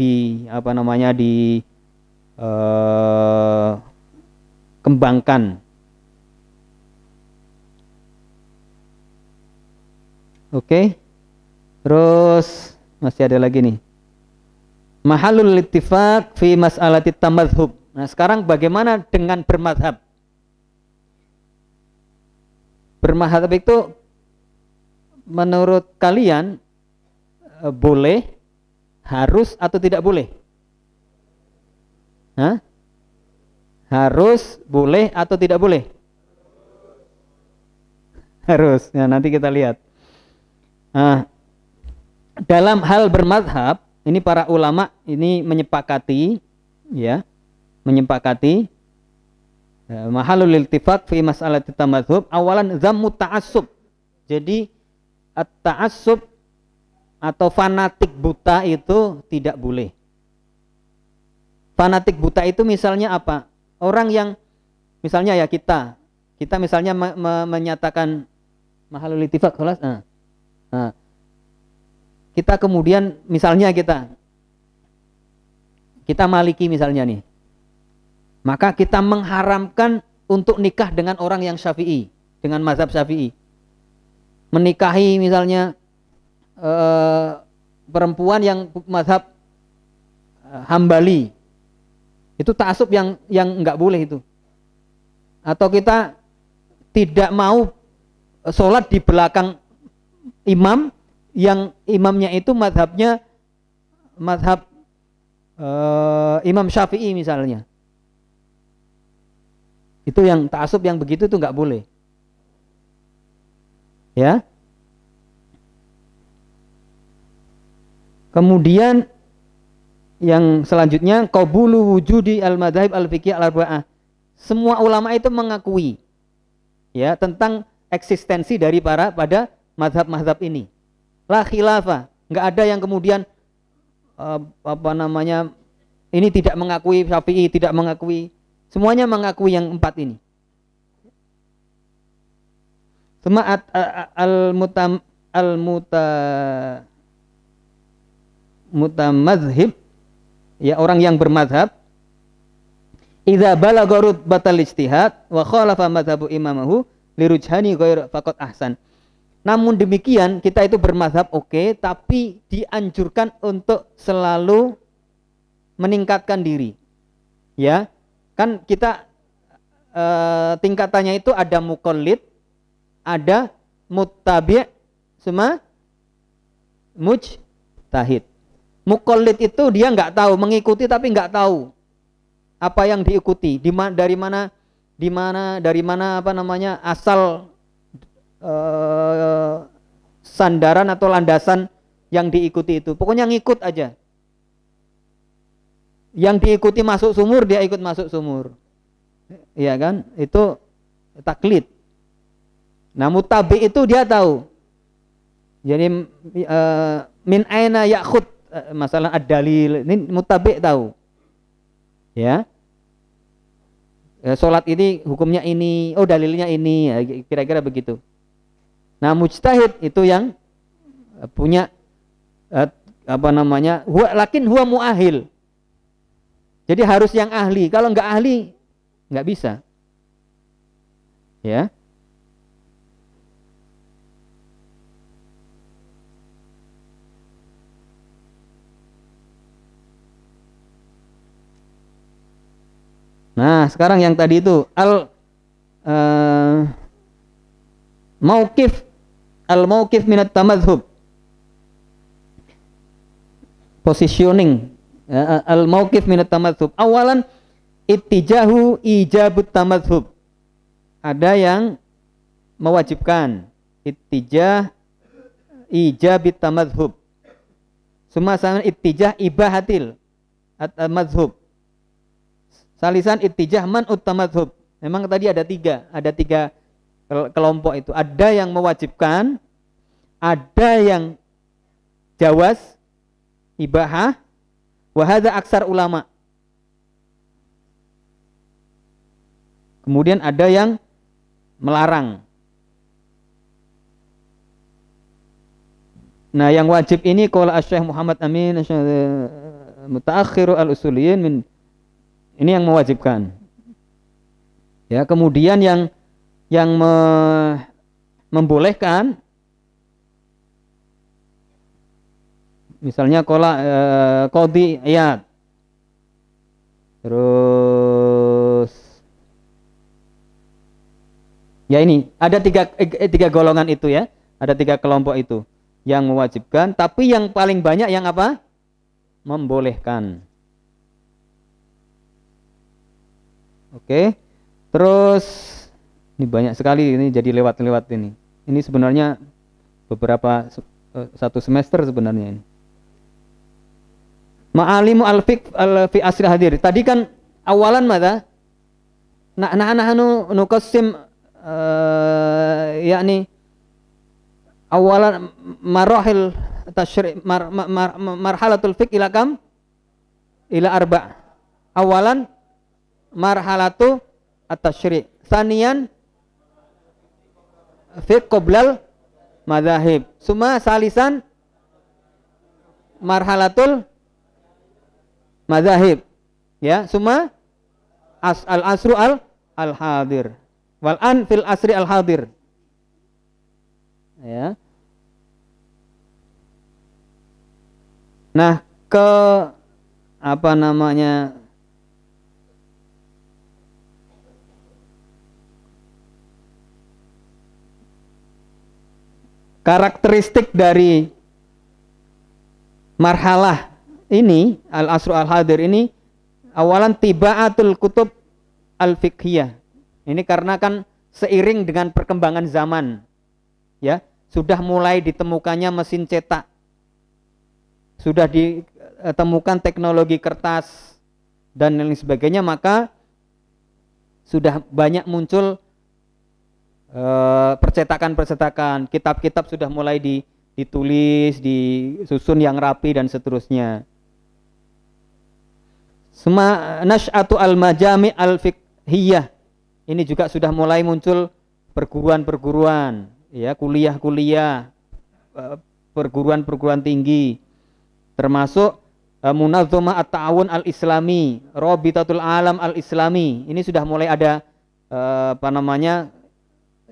kembangkan. Oke. Terus masih ada lagi nih. Mahalul ittifaq fi mas'alati tamadhub. Nah, sekarang bagaimana dengan bermadhab? Bermadhab itu menurut kalian boleh, harus atau tidak boleh? Hah? Harus, boleh atau tidak boleh? Harus. Ya, nanti kita lihat. Nah, dalam hal bermadhab, ini para ulama ini menyepakati, ya, menyepakati mahalul iltifaq fi mas'alati tamadhub, awalan zammu ta'assub. Jadi at-ta'assub atau fanatik buta itu tidak boleh. Fanatik buta itu misalnya apa? Orang yang misalnya, ya, kita misalnya menyatakan mahalul ittifaq, kelas. Nah, kita kemudian misalnya kita Maliki misalnya nih, maka kita mengharamkan untuk nikah dengan orang yang Syafi'i, dengan mazhab Syafi'i. Menikahi misalnya perempuan yang mazhab Hambali, itu ta'assub yang enggak boleh itu. Atau kita tidak mau sholat di belakang imam yang imamnya itu mazhabnya mazhab Imam Syafi'i misalnya. Itu yang ta'assub yang begitu itu enggak boleh. Ya. Kemudian yang selanjutnya, qabulu wujudi al-madzhab al-fiqih al-arba'ah. Semua ulama itu mengakui, ya, tentang eksistensi pada mazhab-mazhab ini. La khilafah, enggak ada yang kemudian ini tidak mengakui Syafi'i, tidak mengakui. Semuanya mengakui yang 4 ini. Semua mutamadzhib, ya, orang yang bermadhab, idza balagha rutbatal ijtihad wa khalafa madhabu imamahu lirujhani ghair faqat ahsan. Namun demikian, kita itu bermadhab oke, tapi dianjurkan untuk selalu meningkatkan diri. Ya, kan kita tingkatannya itu ada muqallid, ada muttabi', sama mujtahid. Muqallid itu dia nggak tahu, mengikuti tapi nggak tahu apa yang diikuti, dari mana asal sandaran atau landasan yang diikuti itu. Pokoknya ngikut aja. Yang diikuti masuk sumur, dia ikut masuk sumur. Iya kan? Itu taklid. Nah, mutabi itu dia tahu. Jadi min aina ya'khud, masalah ad-dalil. Ini mutabi tahu. Ya. Salat ini hukumnya ini, oh dalilnya ini, ya, kira-kira begitu. Nah, mujtahid itu yang punya huwa muahil. Jadi harus yang ahli. Kalau nggak ahli, nggak bisa. Ya. Nah, sekarang yang tadi itu al-mauqif minat tamadhub. Positioning, al-mauqif minat tamadhub. Awalan ittijahu ijabut tamadhub. Ada yang mewajibkan ittijah ijabit tamadhub. Sumasan ittijah ibahatil at-tamadhub. Salisan ittijah man'ut tamadhub. Memang tadi ada tiga kelompok itu. Ada yang mewajibkan, ada yang jawaz, ibahah, wa hadza aksar ulama. Kemudian ada yang melarang. Nah, yang wajib ini qala Asy-Syaikh Muhammad Amin mutaakhiru al-usuliyin ini yang mewajibkan. Ya, kemudian yang membolehkan, misalnya qadhi Iyad. Terus ya ini ada tiga golongan itu ya, ada tiga kelompok itu yang mewajibkan, tapi yang paling banyak yang apa? Membolehkan. Oke, terus ini banyak sekali, ini jadi lewat ini. Ini sebenarnya beberapa satu semester sebenarnya ini. Ma'alimu al-fiqh fi asri hadir. Tadi kan awalan mada? Nahnu nuqassim yakni awalan marahil tasyri' marhalatul fiqh ila kam? Ila arba'. Awalan marhalatu at-tasyri', tsaniyan fiqh qoblal madzahib, summa salisan marhalatul madzahib, ya, summa al-asru al-hadir wal an fil asri al-hadir, ya. Nah, ke apa namanya, karakteristik dari marhalah ini, al-asru al-hadir ini, awalan tibaatul kutub al-fiqhiyah. Ini karena kan seiring dengan perkembangan zaman, ya, sudah mulai ditemukannya mesin cetak, sudah ditemukan teknologi kertas dan lain sebagainya, maka sudah banyak muncul percetakan, kitab-kitab sudah mulai ditulis, disusun yang rapi dan seterusnya. Nash'atu al-majami' al-fiqhiyah. Ini juga sudah mulai muncul perguruan-perguruan, ya, kuliah-kuliah, perguruan-perguruan tinggi, termasuk Munazzamah at-Ta'awun al-Islami, Rabitatul Alam al-Islami. Ini sudah mulai ada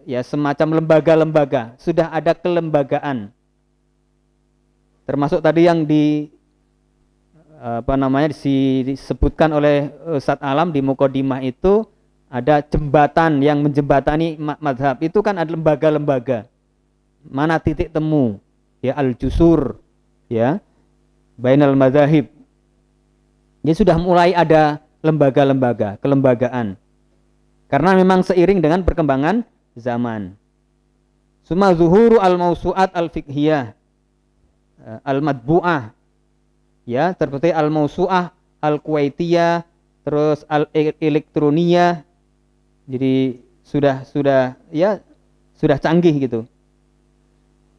ya, semacam lembaga-lembaga, sudah ada kelembagaan. Termasuk tadi yang disebutkan oleh Ustadz Alam di Muqaddimah itu, ada jembatan yang menjembatani madhab. Itu kan ada lembaga-lembaga. Mana titik temu, ya, al-jusur, ya, bainal madzahib. Ini sudah mulai ada lembaga-lembaga, kelembagaan. Karena memang seiring dengan perkembangan zaman. Suma zuhuru al-mausu'at al-fiqhiyah al-madbu'ah, ya, seperti al-mausu'ah al-Kuwaitiyah, terus al-Elektroniyah. Jadi sudah canggih gitu.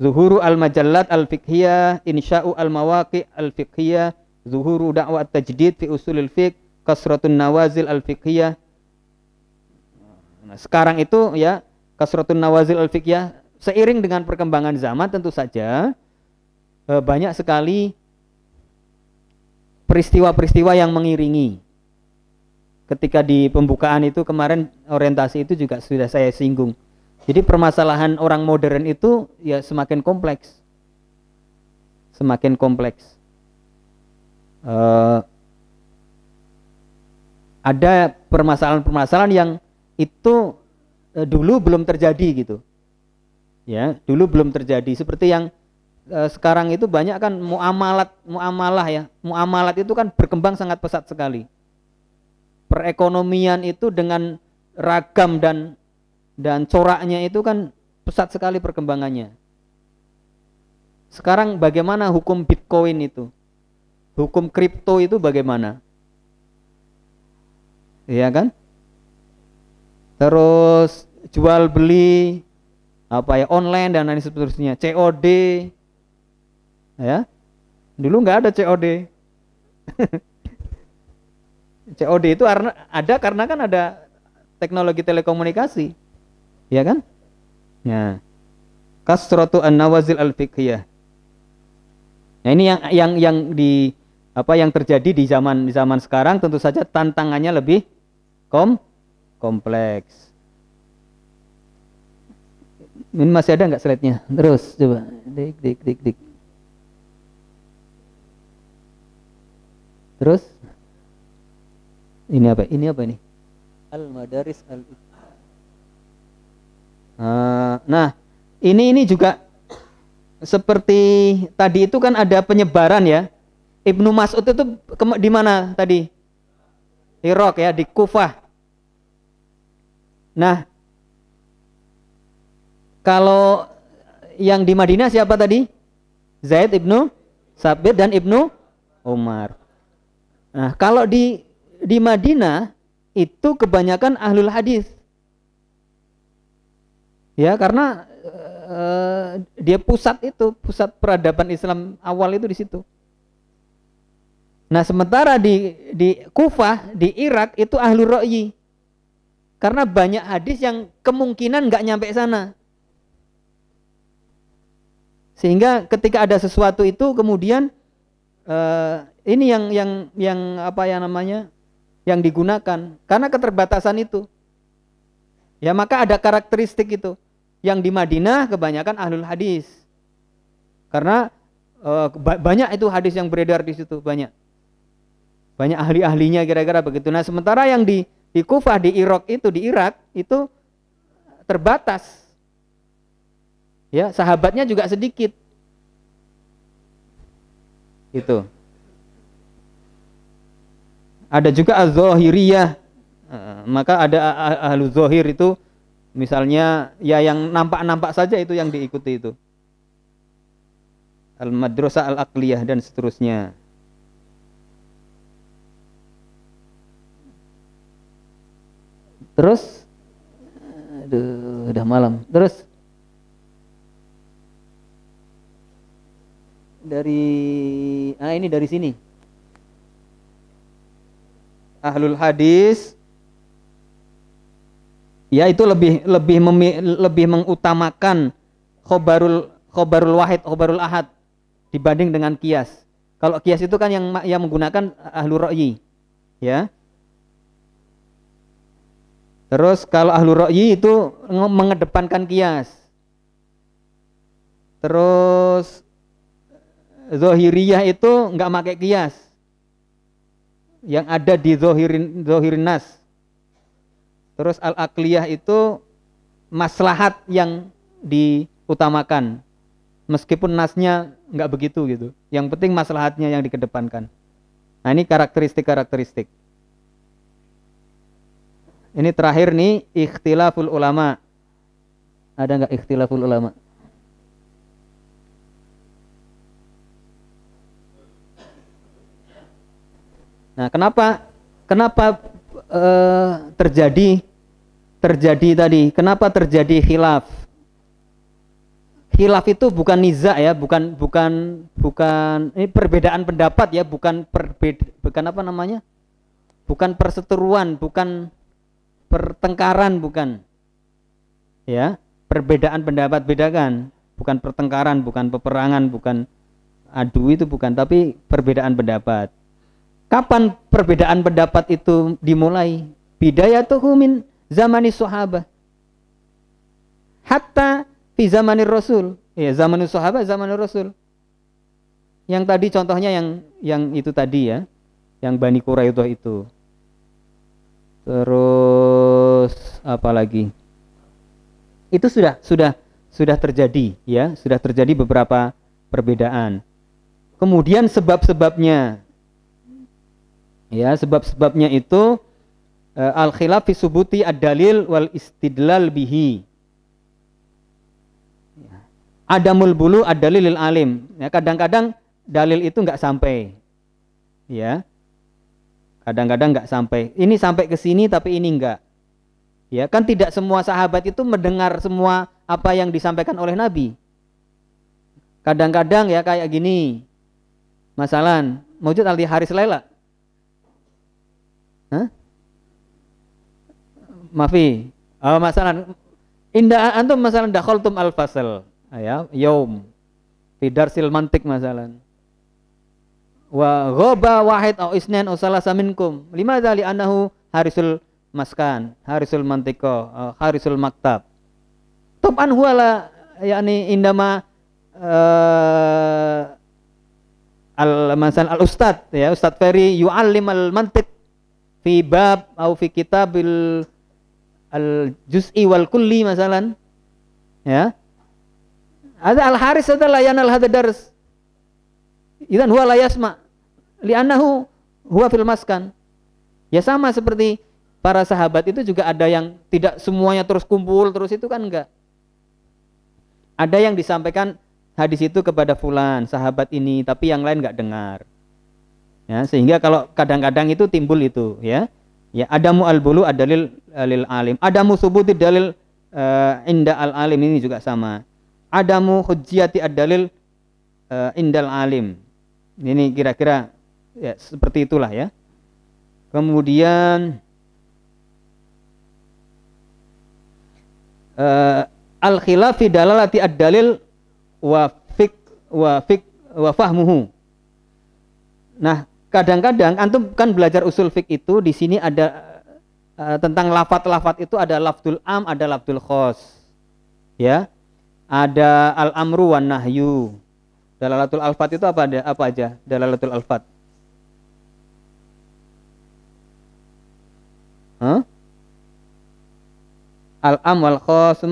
Zuhuru al-majallat al-fiqhiyah, insya'u al-mawaqi' al-fiqhiyah, zuhuru da'wa at-tajdid fi usulil fiqh, kasratun nawazil al-fiqhiyah. Nah, sekarang itu ya kasratun nawazil al-fiqhiyah, seiring dengan perkembangan zaman tentu saja banyak sekali peristiwa-peristiwa yang mengiringi. Ketika di pembukaan itu kemarin orientasi itu juga sudah saya singgung. Jadi permasalahan orang modern itu ya semakin kompleks. Semakin kompleks. Ada permasalahan-permasalahan yang itu dulu belum terjadi gitu. Ya, dulu belum terjadi. Seperti yang sekarang itu banyak kan muamalah ya. Muamalat itu kan berkembang sangat pesat sekali. Perekonomian itu dengan ragam dan coraknya itu kan pesat sekali perkembangannya. Sekarang bagaimana hukum Bitcoin itu? Hukum kripto itu bagaimana? Iya kan? Terus jual beli online dan lain seterusnya, COD. Ya. Dulu nggak ada COD. COD itu ada karena kan ada teknologi telekomunikasi. Ya kan? Ya. Kasratu an-nawazil al-fiqhiyah. Nah, ini yang terjadi di zaman sekarang tentu saja tantangannya lebih kompleks. Ini masih ada nggak slide-nya? Terus coba dik. Terus ini apa? Ini apa ini? Al-Madaris al. Nah, ini juga seperti tadi itu kan ada penyebaran ya. Ibnu Mas'ud itu di mana tadi? Irak ya, di Kufah. Nah, kalau yang di Madinah siapa tadi? Zaid ibnu Sabit dan Ibnu Umar. Nah, kalau di Madinah itu kebanyakan ahlul hadis. Ya, karena dia pusat peradaban Islam awal itu di situ. Nah, sementara di Kufah, di Irak itu ahlul ra'yi. Karena banyak hadis yang kemungkinan nggak nyampe sana. Sehingga ketika ada sesuatu itu kemudian ini yang digunakan karena keterbatasan itu. Ya, maka ada karakteristik itu. Yang di Madinah kebanyakan ahlul hadis. Karena banyak itu hadis yang beredar di situ, banyak. Banyak ahli-ahlinya kira-kira begitu. Nah, sementara yang di Kufah, di Irak itu terbatas. Ya, sahabatnya juga sedikit. Itu. Ada juga az-zahiriyah. Maka ada ahlu zahir itu misalnya ya yang nampak-nampak saja itu yang diikuti itu. Al-madrasah al-aqliyah dan seterusnya. Terus udah malam. Terus ini dari sini. Ahlul hadis ya itu lebih mengutamakan khobarul wahid, khobarul ahad dibanding dengan qiyas. Kalau qiyas itu kan yang menggunakan ahlul ra'yi, ya. Terus kalau ahlul ra'yi itu mengedepankan qiyas. Terus zahiriyah itu enggak pakai qiyas. Yang ada di zahirin nas. Terus al-aqliyah itu maslahat yang diutamakan. Meskipun nasnya enggak begitu gitu. Yang penting maslahatnya yang dikedepankan. Nah, ini karakteristik. Ini terakhir nih ikhtilaful ulama. Ada enggak ikhtilaful ulama? Nah, kenapa terjadi tadi? Kenapa terjadi khilaf? Khilaf itu bukan niza ya, bukan ini perbedaan pendapat ya, bukan apa namanya? Bukan perseteruan, bukan pertengkaran, bukan. Ya, perbedaan pendapat bedakan, bukan pertengkaran, bukan peperangan, bukan adu, itu bukan, tapi perbedaan pendapat. Kapan perbedaan pendapat itu dimulai? Bidayatuhu min zamani sahabah hatta fi zamanir Rasul. Ya, zamanul sahabat, zamanul Rasul. Yang tadi contohnya yang itu tadi ya, yang Bani Quraidah itu. Terus apa lagi? Itu sudah terjadi ya, sudah terjadi beberapa perbedaan. Kemudian sebab-sebabnya. Ya, sebab-sebabnya itu al-khilaf fi subuti ad-dalil wal istidlal bihi. Adamul bulu ad-dalilil alim. Ya, kadang-kadang dalil itu enggak sampai. Ya. Kadang-kadang enggak sampai. Ini sampai ke sini tapi ini enggak. Ya, kan tidak semua sahabat itu mendengar semua apa yang disampaikan oleh Nabi. Kadang-kadang ya kayak gini. Masalan, Maujud Al-Haris Laila. Hah? Mafi. Masalan inda antum masalan dakhaltum al-fasal. Ya, yaum fi darsil mantiq masalan. Wa ghaba wahid aw isnan aw salasa minkum. Limadza li annahu harisul maskan, harisul mantiqa, harisul maktab. Taban huwa la yakni indama al-masal al-ustad ya, Ustad Ferry yu'allim al-mantiq fi bab atau fi kitabil al-juz'i wal kulli masalan ya, ada al-haris adalah yanal hadha dars idzan huwa la yasma li'annahu huwa fil maskan. Ya sama seperti para sahabat itu juga ada yang tidak semuanya terus kumpul terus, itu kan enggak. Ada yang disampaikan hadis itu kepada fulan sahabat ini tapi yang lain enggak dengar. Ya, sehingga kalau kadang-kadang itu timbul itu ya. Ya, adamu al-bulu ad-dalil lil alim. Adamu subuti dalil inda al-alim, ini juga sama. Adamu hujjiyati ad-dalil indal alim. Ini kira-kira ya seperti itulah ya. Kemudian al-khilaf fi dalalati ad-dalil wa fahmuhu. Nah, kadang-kadang antum kan belajar usul fiqh itu, di sini ada tentang lafat-lafat itu ada lafdul am, ada lafdul khos. Ya. Ada al-amru wan nahyu. Dalalatul alfat itu apa aja? Dalalatul alfat. Hah? Al-am wal khos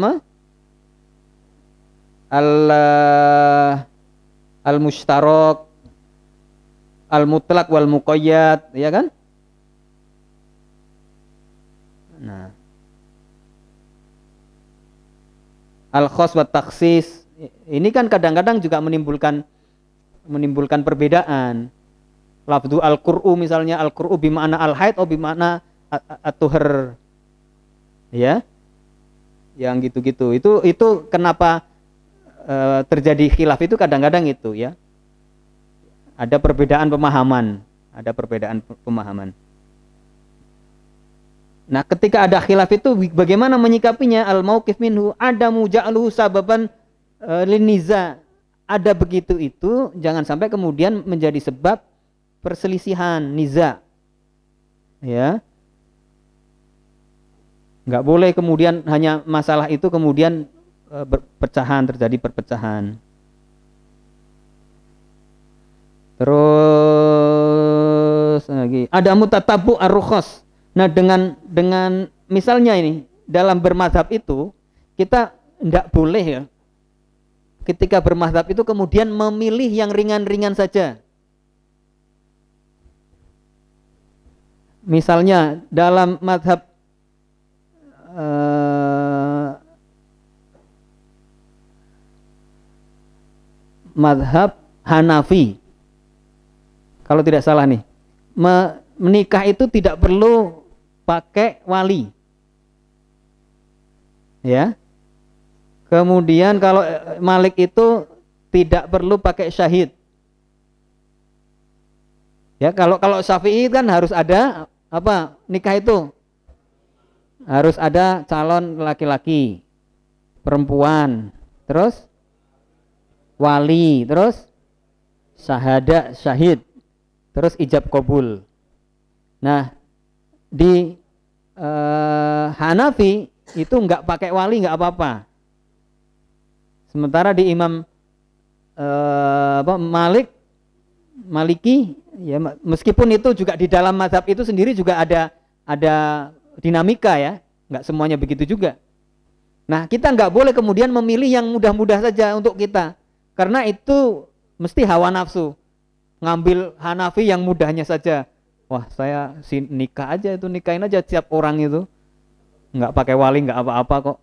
al-mushtarak, al-mutlaq wal muqayyad, ya kan? Nah. Al-khas wa takhsis. Ini kan kadang-kadang juga menimbulkan perbedaan. Lafdu al-qur'u misalnya, al-qur'u bima'na al-haid atau bima'na at-tuhur. Ya. Yang gitu-gitu. Itu kenapa terjadi khilaf itu kadang-kadang itu ya. Ada perbedaan pemahaman, Nah, ketika ada khilaf itu bagaimana menyikapinya? Al-mauqif minhu adamu ja'luhu sababan liniza. Ada begitu itu, jangan sampai kemudian menjadi sebab perselisihan, niza. Ya. Enggak boleh kemudian hanya masalah itu kemudian terjadi perpecahan. Terus lagi ada mutatabu ar-rukhas. Nah, dengan misalnya ini dalam bermadzhab itu kita tidak boleh ya ketika bermadzhab itu kemudian memilih yang ringan-ringan saja. Misalnya dalam mazhab mazhab Hanafi, kalau tidak salah nih, menikah itu tidak perlu pakai wali. Ya. Kemudian kalau Malik itu tidak perlu pakai syahid. Ya, kalau Syafi'i kan harus ada apa? Nikah itu harus ada calon laki-laki, perempuan, terus wali, terus syahid, terus ijab kabul. Nah, di Hanafi itu nggak pakai wali nggak apa-apa. Sementara di Imam Maliki, ya meskipun itu juga di dalam mazhab itu sendiri juga ada dinamika ya, nggak semuanya begitu juga. Nah, kita nggak boleh kemudian memilih yang mudah-mudah saja untuk kita, karena itu mesti hawa nafsu. Ngambil Hanafi yang mudahnya saja. Wah, saya nikah aja itu, nikahin aja tiap orang itu, nggak pakai wali nggak apa-apa kok.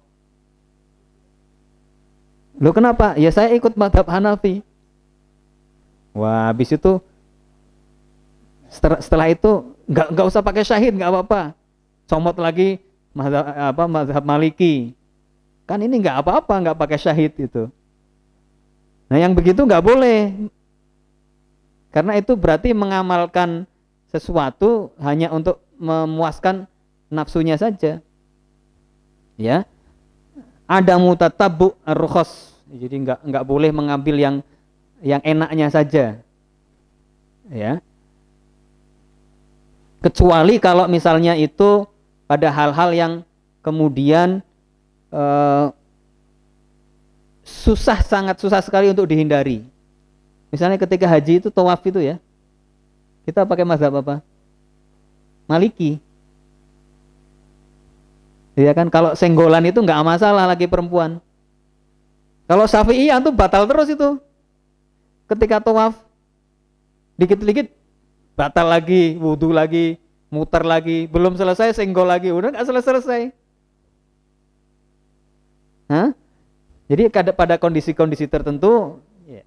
Loh kenapa? Ya saya ikut mazhab Hanafi. Wah, habis itu setelah itu nggak usah pakai syahid nggak apa-apa. Comot lagi mazhab Maliki. Kan ini nggak apa-apa nggak pakai syahid itu. Nah yang begitu nggak boleh. Karena itu berarti mengamalkan sesuatu hanya untuk memuaskan nafsunya saja. Ya. Ada mutatabu ar-rukhas. Jadi nggak boleh mengambil yang enaknya saja. Ya. Kecuali kalau misalnya itu pada hal-hal yang kemudian sangat susah sekali untuk dihindari. Misalnya ketika haji itu tawaf itu ya, kita pakai mazhab apa? Maliki. Ya kan, kalau senggolan itu nggak masalah lagi perempuan. Kalau Syafi'i itu batal terus itu. Ketika tawaf dikit-dikit batal lagi, wudu lagi, muter lagi, belum selesai senggol lagi, udah nggak selesai. Hah? Jadi pada kondisi-kondisi tertentu ya,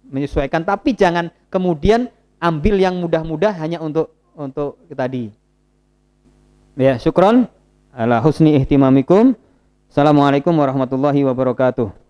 menyesuaikan, tapi jangan kemudian ambil yang mudah-mudah hanya untuk tadi. Ya, syukron ala husni ihtimamikum. Assalamualaikum warahmatullahi wabarakatuh.